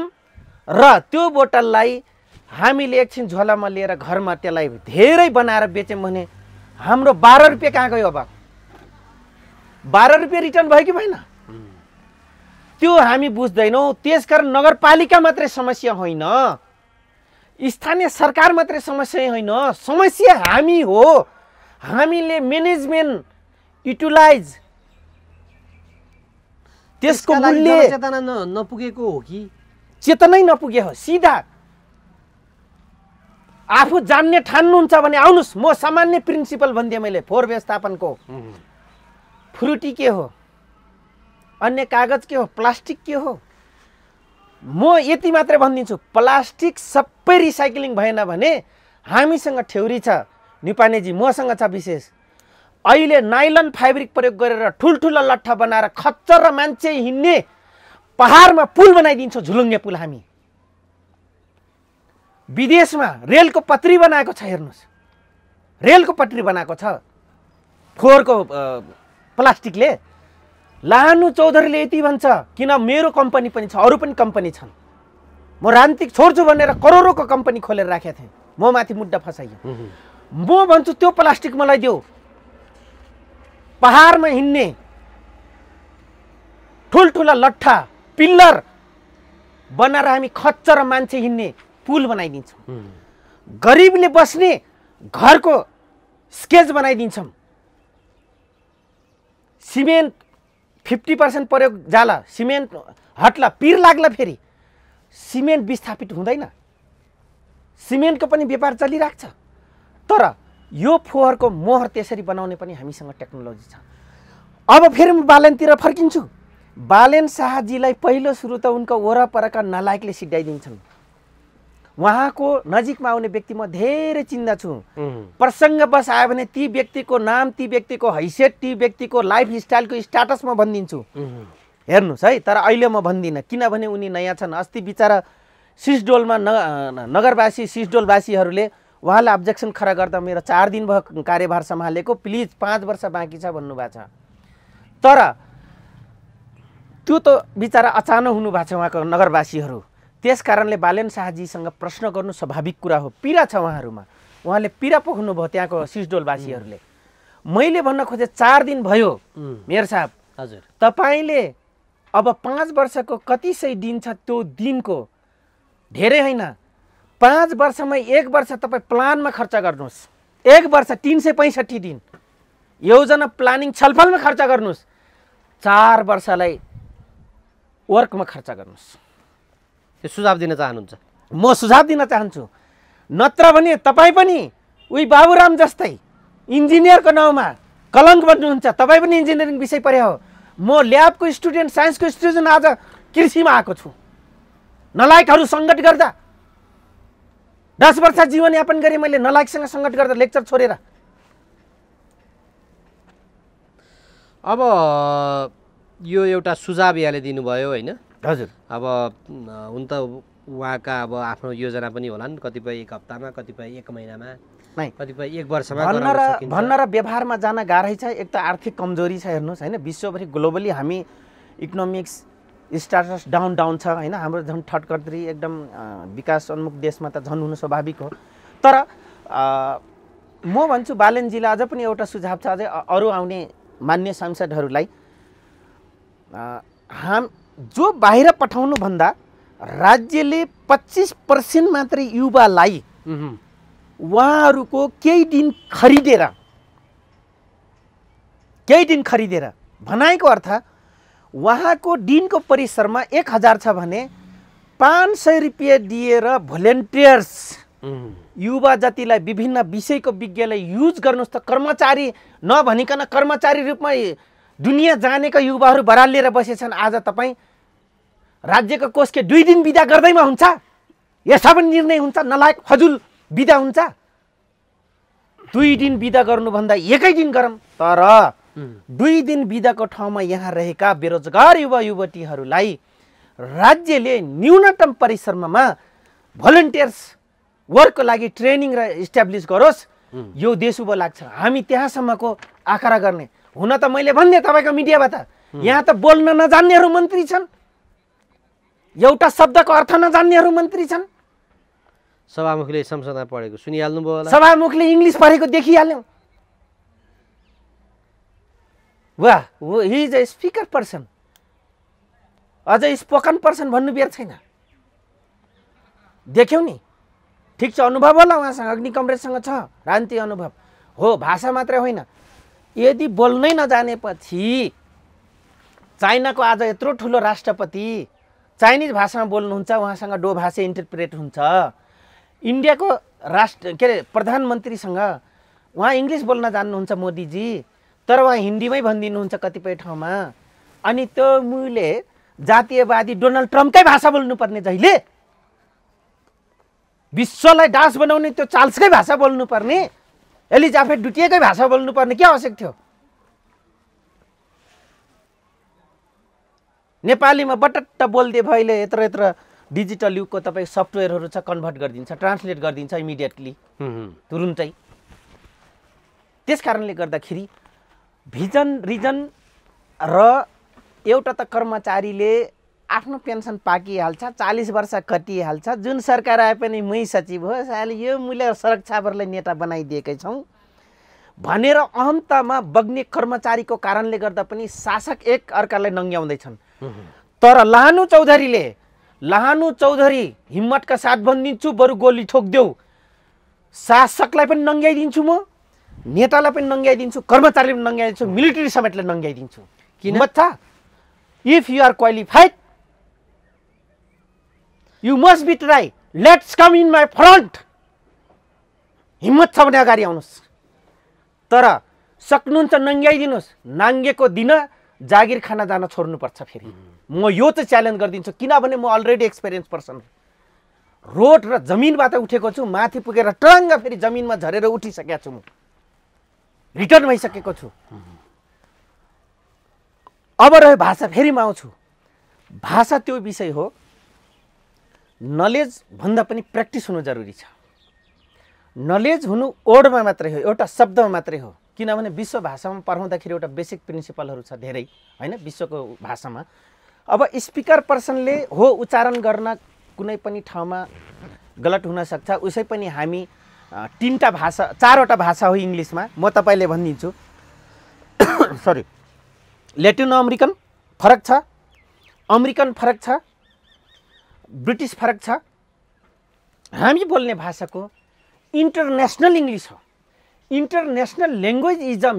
र त्यो बोतललाई हामीले एकछिन झोलामा लिएर घरमा त्यसलाई धेरै बनाएर बेच्यौँ भने हाम्रो 12 रुपियाँ कहाँ गयो? अब 12 रुपियाँ रिटर्न भयो कि भएन? त्यो हामी बुझ्दैनौँ। त्यसकारण नगरपालिका मात्रै समस्या होइन, स्थानीय सरकार मात्रै समस्या होइन, समस्या हामी हो। हामीले म्यानेजमेन्ट युटिलाइज त्यसको मूल्य चेतना नपुगेको हो कि चेतनै नपुगे हो। सिधा आफू जान्ने ठान्नुहुन्छ भने आउनुहोस्, म सामान्य प्रिन्सिपल भनिदिएँ मैले फोहोर व्यवस्थापनको। फ्रुटी के हो, अन्य कागज के हो, प्लास्टिक के हो, म यति मात्रै भनिदिन्छु, प्लास्टिक सबै रिसाइक्लिङ भएन भने हामीसँग ठेउरी छ निपानेजी, मसँग छ विशेष। अहिले नाइलन फाइब्रिक प्रयोग गरेर ठुल्ठुलो लट्ठा बनाएर खच्चर र मान्छे हिँड्ने पहाडमा पुल बनाइदिन्छौँ, झुलुङ्गे पुल। हामी विदेशमा रेलको पटरी बनाएको छ, हेर्नुहोस्, रेलको पटरी बनाएको छ फोहोरको प्लास्टिकले। लानु चौधरीले यति भन्छ, किन मेरो कम्पनी पनि छ, अरू पनि कम्पनी छन्, म राजनीतिक छोड्छु भनेर करोडौँको कम्पनी खोलेर राखेको थिएँ, म माथि मुद्दा फसाइयो। म भन्छु त्यो प्लास्टिक मलाई देऊ। पहाडमा हिँड्ने ठुल्ठुला लट्ठा पिल्लर बनाएर हामी खच्चर र मान्छे हिँड्ने पुल बनाइदिन्छौँ। गरिबले बस्ने घरको स्केच बनाइदिन्छौँ। सिमेन्ट 50% प्रयोग जाला, सिमेन्ट हट्ला, पिर लाग्ला, फेरि सिमेन्ट विस्थापित हुँदैन, सिमेन्टको पनि व्यापार चलिरहेको छ। तर यो फोहोरको मोहर त्यसरी बनाउने पनि हामीसँग टेक्नोलोजी छ। अब फेरि म बालेनतिर फर्किन्छु। बालेन शाहजीलाई पहिलो सुरु त उनको वरपरका नालायकले सिद्धाइदिन्छन्। उहाँको नजिकमा आउने व्यक्ति म धेरै चिन्दा छु। प्रसङ्गवश आयो भने ती व्यक्तिको नाम, ती व्यक्तिको हैसियत, ती व्यक्तिको लाइफ स्टाइलको स्टाटस म भनिदिन्छु, हेर्नुहोस् है। तर अहिले म भन्दिनँ, किनभने उनी नयाँ छन्। अस्ति बिचरा सिसडोलमा नगरवासी सिसडोलवासीहरूले उहाँलाई अब्जेक्सन खडा गर्दा मेरो 4 दिन भयो कार्यभार सम्हालेको, प्लिज 5 वर्ष बाँकी छ भन्नुभएको छ। तर त्यो त बिचरा अचानक हुनुभएको छ उहाँको नगरवासीहरू। त्यस कारणले बालेन शाहजीसँग प्रश्न गर्नु स्वाभाविक कुरा हो। पीडा छ उहाँहरूमा, उहाँले पीडा पोख्नुभयो त्यहाँको सिसडोलवासीहरूले। मैले भन्न खोजेँ 4 दिन भयो मेयर साहब, हजुर तपाईँले अब 5 वर्षको कति सय दिन छ, त्यो दिनको धेरै होइन, 5 वर्षमा 1 वर्ष तपाईँ प्लानमा खर्च गर्नुहोस्। 1 वर्ष 365 दिन योजना प्लानिङ छलफलमा खर्च गर्नुहोस्। 4 वर्षलाई वर्कमा खर्च गर्नुहोस्। त्यो सुझाव दिन चाहनुहुन्छ? म सुझाव दिन चाहन्छु। नत्र भने तपाईँ पनि उही बाबुराम जस्तै इन्जिनियरको नाउँमा कलङ्क बन्नुहुन्छ। तपाईँ पनि इन्जिनियरिङ विषय पढे हो, म ल्याबको स्टुडेन्ट, साइन्सको स्टुडेन्ट आज कृषिमा आएको छु। नलायकहरू सङ्कट गर्दा 10 वर्ष जीवनयापन गरेँ मैले, नलायकसँग सङ्कट गर्दा लेक्चर छोडेर। अब यो एउटा सुझाव यहाँले दिनुभयो होइन? हजुर। अब हुन त उहाँका अब आफ्नो योजना पनि होलान्, कतिपय 1 हप्तामा, कतिपय 1 महिनामा, कतिपय 1 वर्षमा भन्न र व्यवहारमा जान गाह्रै छ। एक त आर्थिक कमजोरी छ, हेर्नुहोस् होइन, विश्वभरि ग्लोबली हामी इकोनोमिक्स स्टाटस डाउन छ होइन। हाम्रो झन् ठटकर्दी एकदम विकासोन्मुख देशमा त झन् हुनु स्वाभाविक हो। तर म भन्छु बालेनजीलाई अझ पनि एउटा सुझाव छ, अझै अरू आउने मान्य सांसदहरूलाई, जो बाहिर पठाउनुभन्दा राज्यले 25% मात्रै युवालाई उहाँहरूको केही दिन खरिदेर भनाइको अर्थ उहाँको दिनको परिसरमा 1000 छ भने 500 रुपियाँ दिएर भोलिन्टियर्स युवा जातिलाई विभिन्न विषयको विज्ञलाई युज गर्नुहोस् त। कर्मचारी नभनिकन कर्मचारी रूपमा दुनियाँ जानेका युवाहरू बरालिएर बसेछन्। आज तपाईँ राज्यको कोषके 2 दिन बिदा गर्दैमा हुन्छ, यस्ता पनि निर्णय हुन्छ, नलायक फजुल बिदा हुन्छ। 2 दिन बिदा गर्नुभन्दा 1 दिन गरौँ। तर 2 दिन बिदाको ठाउँमा यहाँ रहेका बेरोजगार युवा युवतीहरूलाई राज्यले न्यूनतम परिश्रममा भोलिन्टियर्स वर्कको लागि ट्रेनिङ र इस्टाब्लिस गरोस्। यो देश उभो लाग्छ। हामी त्यहाँसम्मको आकारा गर्ने हुन त मैले भन्ने तपाईँको मिडियाबाट यहाँ त बोल्न नजान्नेहरू मन्त्री छन्, एउटा शब्दको अर्थ नजान्नेहरू मन्त्री छन्। सभामुखले संसदमा पढेको सुनिहाल्नुभयो होला, सभामुखले इङ्ग्लिस पढेको देखिहाल्यौँ। वाह, he is a speaker person. अझ स्पोकन पर्सन भन्नु बेर छैन। देख्यौ नि, ठिक छ, अनुभव होला उहाँसँग, अग्नि कमरेडसँग छ राजनीतिक अनुभव हो, भाषा मात्रै होइन। यदि बोल्नै नजानेपछि चाइनाको आज यत्रो ठुलो राष्ट्रपति चाइनिज भाषामा बोल्नुहुन्छ, उहाँसँग डो भाषा इन्टरप्रेट हुन्छ। इन्डियाको के अरे प्रधानमन्त्रीसँग उहाँ इङ्ग्लिस बोल्न जान्नुहुन्छ मोदीजी, तर उहाँ हिन्दीमै भनिदिनुहुन्छ कतिपय ठाउँमा। अनि त्यो मूले जातीयवादी डोनाल्ड ट्रम्पकै भाषा बोल्नुपर्ने, जहिले विश्वलाई डास बनाउने त्यो चार्ल्सकै भाषा बोल्नुपर्ने, एलिजाबेथ डुटियरकै भाषा बोल्नुपर्ने के आवश्यक थियो? नेपालीमा बटट्ट बोल्दै भयो। अहिले यत्रो यत्रो डिजिटल युगको तपाईँ सफ्टवेयरहरू छ, कन्भर्ट गरिदिन्छ, ट्रान्सलेट गरिदिन्छ इमिडिएटली, तुरुन्तै। त्यस कारणले गर्दाखेरि भिजन रिजन र एउटा त कर्मचारीले आफ्नो पेन्सन पाकिहाल्छ, 40 वर्ष कटिहाल्छ, जुन सरकार आए पनि मै सचिव हो, साले यो मूल्य सुरक्षाहरूलाई नेता बनाइदिएकै छौँ भनेर अहन्तमा बग्ने कर्मचारीको कारणले गर्दा पनि शासक एक अर्कालाई नङ्ग्याउँदैछन्। तर लाहानु चौधरी हिम्मतका साथ भनिदिन्छु, बरु गोली ठोकिदेऊ, शासकलाई पनि नङ्ग्याइदिन्छु, म नेतालाई पनि नङ्ग्याइदिन्छु, कर्मचारीलाई पनि नङ्ग्याइदिन्छु, मिलिट्री समेतलाई नङ्ग्याइदिन्छु। किन छ? If you are qualified you must be try, let's come in my front. हिम्मत छ भने अगाडि आउनुहोस्, तर सक्नुहुन्छ नङ्ग्याइदिनुहोस्। नाङ्गेको दिन जागिर खाना जान छोड्नुपर्छ। फेरि म यो चाहिँ च्यालेन्ज गरिदिन्छु, किनभने म अलरेडी एक्सपिरियन्स पर्सन, रोड र जमिनबाट उठेको छु, माथि पुगेर टङ्ग फेरि जमिनमा झरेर उठिसकेको छु, म रिटर्न भइसकेको छु। अब रह्यो भाषा, फेरि म आउँछु। भाषा त्यो विषय हो, नलेज भन्दा पनि प्र्याक्टिस हुनु जरुरी छ। नलेज हुनु वर्डमा मात्रै हो, एउटा शब्दमा मात्रै हो, किनभने विश्व भाषामा पढाउँदाखेरि एउटा बेसिक प्रिन्सिपलहरू छ धेरै, होइन, विश्वको भाषामा। अब स्पिकर पर्सनले हो उच्चारण गर्न कुनै पनि ठाउँमा गलत हुनसक्छ, उसै पनि हामी 3टा भाषा 4वटा भाषा हो इङ्ग्लिसमा, म तपाईँले भनिदिन्छु। सरी, ल्याटिन अमेरिकन फरक छ, अमेरिकन फरक छ, ब्रिटिस फरक छ। हामी बोल्ने भाषाको इन्टरनेसनल इङ्ग्लिस हो। International language is a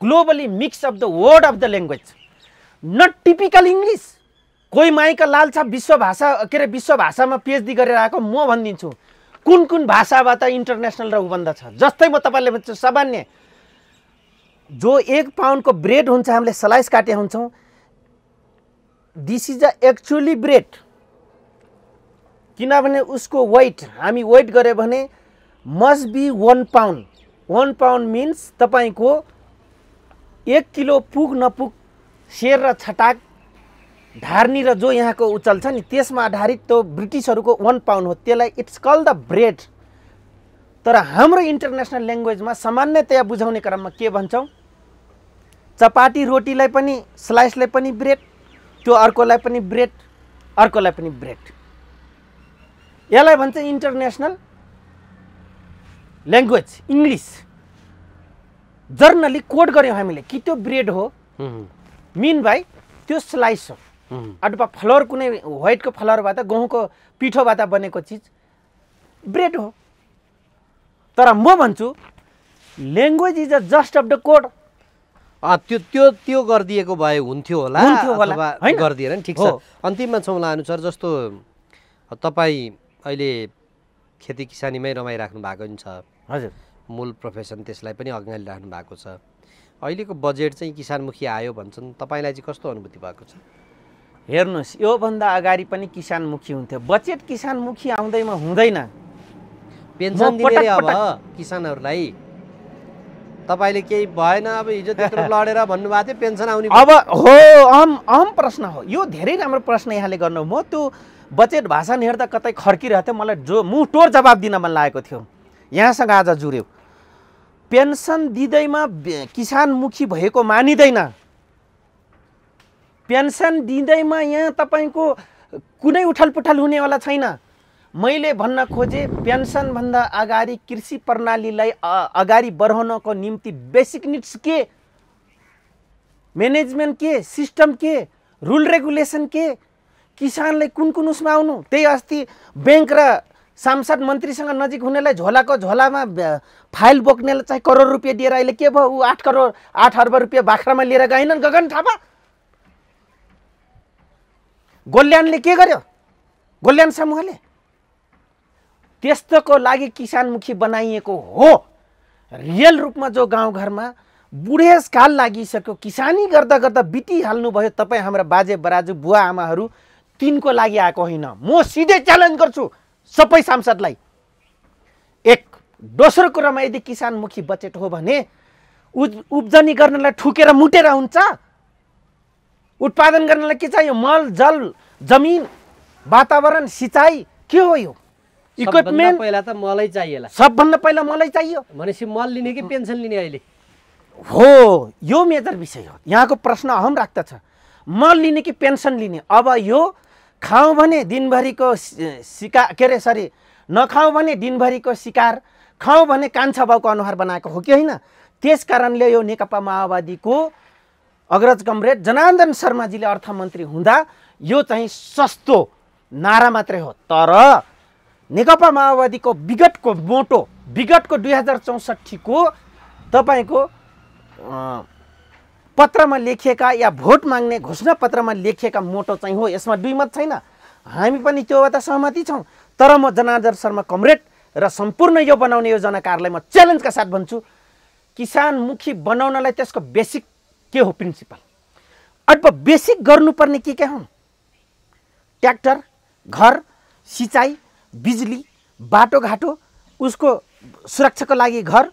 globally mix of the word of the language, not typical English. कोही माइका लाल छ विश्व भाषा के अरे विश्व भाषामा पिएचडी गरेर आएको, म भनिदिन्छु कुन कुन भाषाबाट इन्टरनेसनल र उबन्ध छ। जस्तै म तपाईँले भन्छु, सामान्य जो 1 पाउन्डको ब्रेड हुन्छ, हामीले स्लाइस काटे हुन्छौँ, this is a actually bread, किनभने उसको वेट हामी वेट गऱ्यो भने must be 1 pound. 1 pound means तपाईँको 1 किलो पुग नपुग शेर र छटाक ढार्नी र जो यहाँको उचल छ नि, त्यसमा आधारित त्यो ब्रिटिसहरूको 1 पाउन्ड हो, त्यसलाई इट्स कल द ब्रेड। तर हाम्रो इन्टरनेसनल ल्याङ्ग्वेजमा सामान्यतया बुझाउने क्रममा के भन्छौँ, चपाटी रोटीलाई पनि स्लाइसलाई पनि ब्रेड, त्यो अर्कोलाई पनि ब्रेड, अर्कोलाई पनि ब्रेड। यसलाई भन्छ international language English. Generally code गऱ्यौँ हामीले कि त्यो ब्रेड हो, मिन भाइ त्यो स्लाइस हो, अथवा फ्लोर कुनै व्हाइटको फ्लोरबाट गहुँको पिठोबाट बनेको चिज ब्रेड हो। तर म भन्छु language is a just of the code. त्यो गरिदिएको भए हुन्थ्यो होला, अथवा गरिदिएर नि ठिक छ। अन्तिममा छौँला अनुसार, जस्तो तपाईँ अहिले खेती किसानीमै रमाइराख्नु भएको नि छ, हजुर, मूल प्रोफेसन त्यसलाई पनि अगाडि राख्नु भएको छ। अहिलेको बजेट चाहिँ किसानमुखी आयो भन्छन्, तपाईँलाई चाहिँ कस्तो अनुभूति भएको छ? हेर्नुहोस्, योभन्दा अगाडि पनि किसानमुखी हुन्थ्यो, बजेट किसानमुखी आउँदैमा हुँदैन। पेन्सन दिने अब किसानहरूलाई तपाईँले केही भएन, अब हिजो त्यत्रो लडेर भन्नुभएको थियो पेन्सन आउने, अब हो अहम प्रश्न हो यो, धेरै राम्रो प्रश्न यहाँले गर्नु। म त्यो बजेट भाषण हेर्दा कतै खड्किरहेको थियो, मलाई जो मुख टोर जवाब दिन मन लागेको थियो, यहाँसँग आज जुर्यो। पेन्सन दिँदैमा किसानमुखी भएको मानिँदैन। पेन्सन दिँदैमा यहाँ तपाईँको कुनै उठलपुठल हुनेवाला छैन। मैले भन्न खोजेँ, पेन्सनभन्दा अगाडि कृषि प्रणालीलाई अगाडि बढाउनको निम्ति बेसिक निड्स के, म्यानेजमेन्ट के, सिस्टम के, रुल रेगुलेसन के, किसानलाई कुन कुन उसमा आउनु। त्यही अस्ति ब्याङ्क र सांसद मन्त्रीसँग नजिक हुनेलाई झोलाको झोलामा फाइल बोक्नेलाई चाहिँ करोड रुपियाँ दिएर अहिले के भयो, ऊ 8 अर्ब रुपियाँ बाख्रामा लिएर गएनन् गगन थापा। गोल्यानले के गर्यो, गोल्यान समूहले त्यस्तोको लागि किसानमुखी बनाइएको हो। रियल रूपमा जो गाउँघरमा बुढेसकाल लागिसक्यो, किसानी गर्दा गर्दा बितिहाल्नुभयो तपाईँ हाम्रा बाजे बराजु बुवा आमाहरू, तिनको लागि आएको होइन। म सिधै च्यालेन्ज गर्छु सबै सांसदलाई। एक दोस्रो कुरामा यदि किसानमुखी बजेट हो भने उब्जनी गर्नलाई ठुकेर मुटेर हुन्छ? उत्पादन गर्नलाई के चाहियो? मल, जल, जमिन, वातावरण, सिँचाइ, के हो यो? इक्विपमेन्ट। पहिला त मलै चाहिएला, सबभन्दा पहिला मलै चाहियो। भनेपछि मल लिने कि पेन्सन लिने अहिले हो, यो मेजर विषय हो। यहाँको प्रश्न अहम राख्दछ, मल लिने कि पेन्सन लिने। अब यो खाउँ भने दिनभरिको नखाउँ भने दिनभरिको शिकार, खाउँ भने कान्छा बाउको अनुहार बनाएको हो कि होइन? त्यस कारणले यो नेकपा माओवादीको अग्रज कमरेड जनार्दन शर्माजीले अर्थमन्त्री हुँदा यो चाहिँ सस्तो नारा मात्रै हो। तर नेकपा माओवादीको विगतको मोटो, विगतको 2064 को तपाईँको पत्रमा लेखिएका या भोट माग्ने घोषणा पत्रमा लेखिएका मोटो चाहिँ हो। यसमा दुई मत छैन, हामी पनि त्योबाट सहमति छौँ। तर म जनार्दन शर्मा कमरेड र सम्पूर्ण यो बनाउने योजनाकारलाई म च्यालेन्जका साथ भन्छु, किसानमुखी बनाउनलाई त्यसको बेसिक के हो प्रिन्सिपल? अब बेसिक गर्नुपर्ने के हुन्? ट्र्याक्टर, घर, सिँचाइ, बिजुली, बाटोघाटो, उसको सुरक्षाको लागि घर,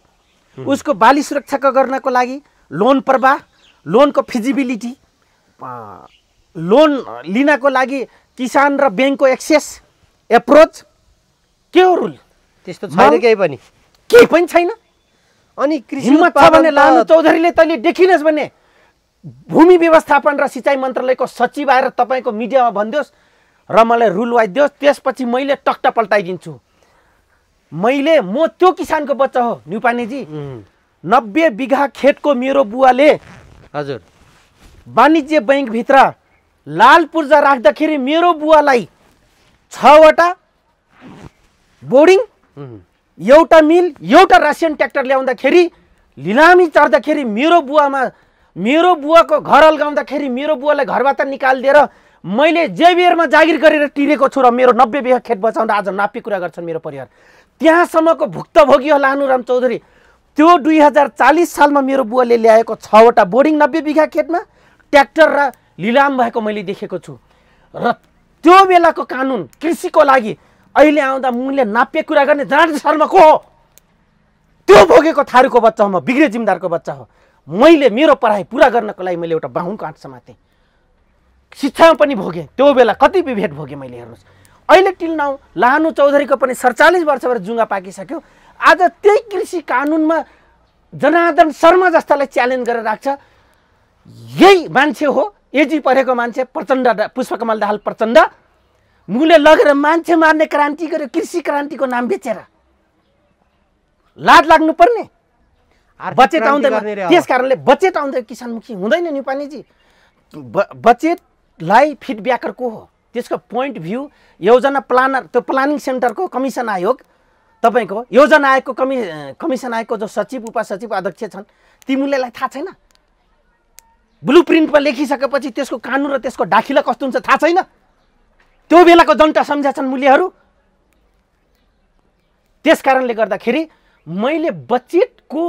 उसको बाली सुरक्षाको गर्नको लागि लोन प्रवाह, लोनको फिजिबिलिटी, लोन लिनको लागि किसान र ब्याङ्कको एक्सेस, एप्रोच, के हो रुल? त्यस्तो छैन केही पनि छैन। अनि कृषि हिम्मत छ भने लानु चौधरीले तैँले देखिनुहोस् भने भूमि व्यवस्थापन र सिँचाइ मन्त्रालयको सचिव आएर तपाईँको मिडियामा भनिदियोस् र मलाई रुल वाइदियोस्, त्यसपछि मैले टक्टा पल्टाइदिन्छु। म त्यो किसानको बच्चा हो न्युपानेजी। 90 बिघा खेतको मेरो बुवाले हजुर वाणिज्य बैङ्कभित्र लाल पूर्जा राख्दाखेरि मेरो बुवालाई 6 वटा बोर्डिङ, एउटा मिल, एउटा रासियन ट्र्याक्टर ल्याउँदाखेरि, लिलामी चढ्दाखेरि मेरो बुवाको घर अल्गाउँदाखेरि मेरो बुवालाई घरबाट निकालिदिएर मैले जेबियरमा जागिर गरेर तिरेको छु र मेरो 90 बिघा खेत बचाउँदा आज नापी कुरा गर्छन् मेरो परिवार। त्यहाँसम्मको भुक्तभोगी हो लानुराम चौधरी। त्यो 2040 सालमा मेरो बुवाले ल्याएको 6 वटा बोर्डिङ 90 बिघा खेतमा ट्र्याक्टर र लिलाम भएको मैले देखेको छु। र त्यो बेलाको कानुन कृषिको लागि अहिले आउँदा मूल्य नाप्य कुरा गर्ने जनार्दन शर्मा को हो? त्यो भोगेको थारूको बच्चा हो, म बिग्रे जिम्मेदारको बच्चा हो। मैले मेरो पढाइ पुरा गर्नको लागि मैले एउटा बाहुनको आँट समातेँ, शिक्षामा पनि भोगेँ। त्यो बेला कति विभेद भोगेँ मैले, हेर्नुहोस्। अहिले टिल नाउ लानु चौधरीको पनि 47 वर्षबाट जुङ्गा पाकिसक्यो। आज त्यही कृषि कानुनमा जनार्दन शर्मा जस्तालाई च्यालेन्ज गरेर राख्छ। यही मान्छे हो एजी पढेको मान्छे, प्रचण्ड, पुष्पकमल दाहाल प्रचण्ड, मुले लगेर मान्छे मार्ने क्रान्ति गर्यो कृषि क्रान्तिको नाम बेचेर। लाज लाग्नु पर्ने। बजेट आउँदैन, त्यस कारणले बजेट आउँदैन किसानमुखी हुँदैन न्युपानेजी। बजेटलाई फिडब्याकर को हो? त्यसको पोइन्ट भ्यू, योजना प्लानर, त्यो प्लानिङ सेन्टरको कमिसन आयोग, तपाईँको योजना आयोगको कमिसन आयोगको जो सचिव, उपसचिव, अध्यक्ष छन्, ती मूल्यलाई थाहा छैन? ब्लु प्रिन्टमा लेखिसकेपछि त्यसको कानुन र त्यसको दाखिला कस्तो हुन्छ थाहा छैन? त्यो बेलाको जनता सम्झाछन् मूल्यहरू। त्यस कारणले गर्दाखेरि मैले बजेटको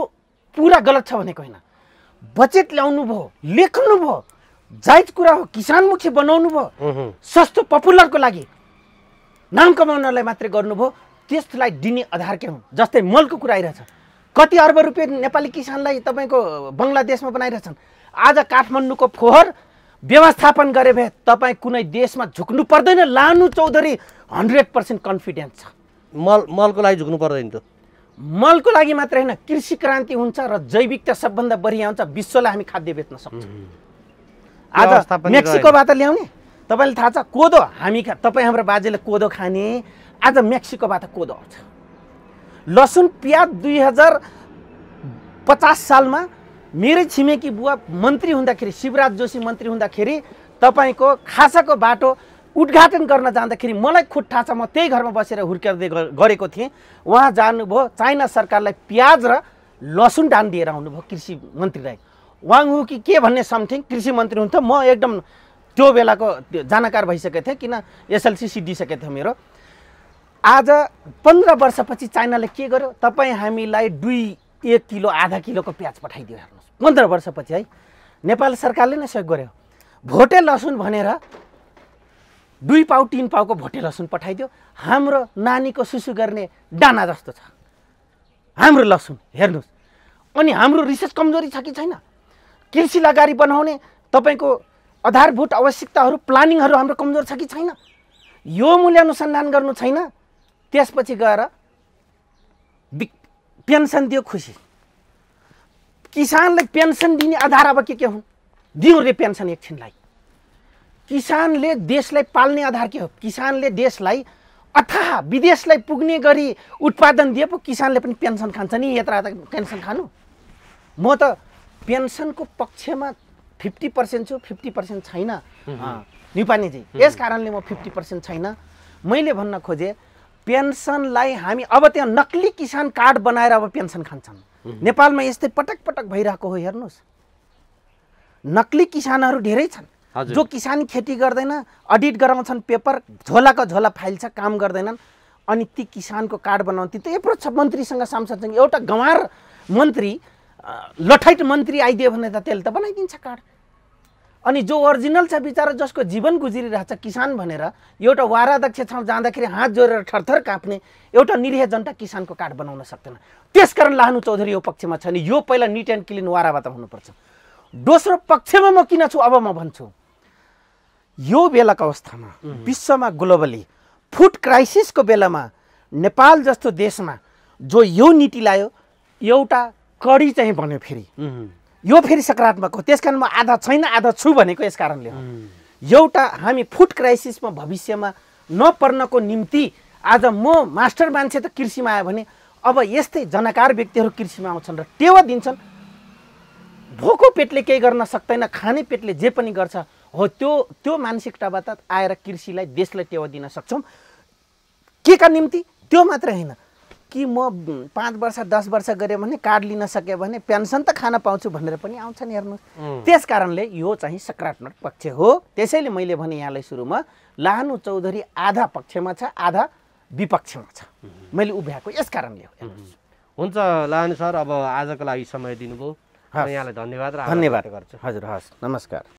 पुरा गलत छ भनेको होइन। बजेट ल्याउनु भयो, लेख्नु भयो, जायज कुरा हो, किसानमुखी बनाउनु भयो, सस्तो पपुलरको लागि नाम कमाउनलाई मात्रै गर्नुभयो। त्यसलाई दिने आधार के हुन्? जस्तै मलको कुरा आइरहेछ, कति अर्ब रुपियाँ नेपाली किसानलाई तपाईँको बङ्गलादेशमा बनाइरहेछन्। आज काठमाडौँको फोहोर व्यवस्थापन गरे भए तपाईँ कुनै देशमा झुक्नु पर्दैन। लानु चौधरी 100% कन्फिडेन्स छ। मलको लागि झुक्नु पर्दैन। त मलको लागि मात्रै होइन, कृषि क्रान्ति हुन्छ र जैविकता सबभन्दा बढी आउँछ। विश्वलाई हामी खाद्य बेच्न सक्छौँ। आज मेक्सिकोबाट ल्याउने, तपाईँलाई थाहा छ कोदो, तपाईँ हाम्रो बाजेले कोदो खाने, आज मेक्सिकोबाट कोदो आउँछ। लसुन प्याज 2050 सालमा मेरै छिमेकी बुवा मन्त्री हुँदाखेरि, शिवराज जोशी मन्त्री हुँदाखेरि तपाईँको खासाको बाटो उद्घाटन गर्न जाँदाखेरि मलाई खुद थाहा छ, म त्यही घरमा बसेर हुर्काउँदै गरेको थिएँ। उहाँ जानुभयो, चाइना सरकारलाई प्याज र लसुन दान दिएर आउनुभयो कृषि मन्त्रीलाई। वाङ हु कि के भन्ने समथिङ कृषि मन्त्री हुन्थ्यो। म एकदम त्यो बेलाको जानकार भइसकेको थिएँ, किन एसएलसी सिद्धिसकेको थियो मेरो। आज 15 वर्षपछि चाइनाले के गर्यो? तपाईँ हामीलाई 1 किलो आधा किलोको प्याज पठाइदियो। हेर्नुहोस्, 15 वर्षपछि है नेपाल सरकारले नै सहयोग गर्यो। भोटे लसुन भनेर 2 पाउ 3 पाउको भोटे लसुन पठाइदियो। हाम्रो नानीको सुसु गर्ने दाना जस्तो छ हाम्रो लसुन, हेर्नुहोस्। अनि हाम्रो रिसर्च कमजोरी छ कि छैन? कृषिलाई अगाडि बनाउने तपाईँको आधारभूत आवश्यकताहरू प्लानिङहरू हाम्रो कमजोर छ कि छैन? यो मूल्य अनुसन्धान गर्नु छैन। त्यसपछि गएर पेन्सन दियो, खुसी। किसानलाई पेन्सन दिने आधार अब के हुन्? दिउँ रे पेन्सन एकछिनलाई। किसानले देशलाई पाल्ने आधार के हो? किसानले देशलाई अथाह विदेशलाई पुग्ने गरी उत्पादन दिए पो किसानले पनि पेन्सन खान्छ नि। यत्र पेन्सन खानु? म त पेन्सनको पक्षमा 50% छु, 50% छैन निपानीजी। यस कारणले म 50% छैन। मैले भन्न खोजेँ पेन्सनलाई हामी अब त्यहाँ नक्ली किसान कार्ड बनाएर अब पेन्सन खान्छन्। नेपालमा यस्तै पटक पटक भइरहेको हो। हेर्नुहोस्, नक्ली किसानहरू धेरै छन् जो किसानी खेती गर्दैन, अडिट गराउँछन् पेपर, झोलाको झोला फाइल छ, काम गर्दैनन्। अनि ती किसानको कार्ड बनाउँथे। त्यो एप्रोच छ मन्त्रीसँग, सांसदसँग। एउटा गँवार मन्त्री, लठैट मन्त्री आइदियो भने त त्यसले त बनाइदिन्छ कार्ड। अनि जो ओरिजिनल छ बिचारा, जसको जीवन गुज्रिरहेछ किसान भनेर, एउटा वाराध्यक्ष ठाउँ जाँदाखेरि हात जोडेर थरथर काप्ने एउटा निरीह जनता किसानको कार्ड बनाउन सक्दैन। त्यसकारण लाहनु चौधरी यो पक्षमा छैन। यो पहिला निट एन्ड क्लिन वाराबाट हुनुपर्छ। दोस्रो पक्षमा म किन छु अब म भन्छु। यो बेलाको अवस्थामा विश्वमा ग्लोबली फुड क्राइसिसको बेलामा नेपाल जस्तो देशमा जो यो नीति ल्यायो, एउटा कडी चाहिँ बन्यो। फेरि यो फेरि सकारात्मक हो। त्यसकारण म आधा छैन आधा छु भनेको यस कारणले हो। एउटा हामी फुड क्राइसिसमा भविष्यमा नपर्नको निम्ति आज म मास्टर मान्छे त कृषिमा आयो भने अब यस्तै जनकार व्यक्तिहरू कृषिमा आउँछन् र टेवा दिन्छन्। भोको पेटले केही गर्न सक्दैन, खाने पेटले जे पनि गर्छ हो। त्यो मानसिकताबाट आएर कृषिलाई, देशलाई टेवा दिन सक्छौँ। के का निम्ति? त्यो मात्र होइन कि म 5 वर्ष 10 वर्ष गरेँ भने कार्ड लिन सकेँ भने पेन्सन त खान पाउँछु भनेर पनि आउँछन्। हेर्नुहोस्, त्यस कारणले यो चाहिँ सकारात्मक पक्ष हो। त्यसैले मैले भने यहाँलाई सुरुमा लाहनु चौधरी आधा पक्षमा छ, आधा विपक्षमा छ। मैले उभ्याएको यस कारणले हो। हुन्छ लाहनु सर, अब आजको लागि समय दिनुभयो। यहाँलाई धन्यवाद र धन्यवाद गर्छु। हजुर, हस्, नमस्कार।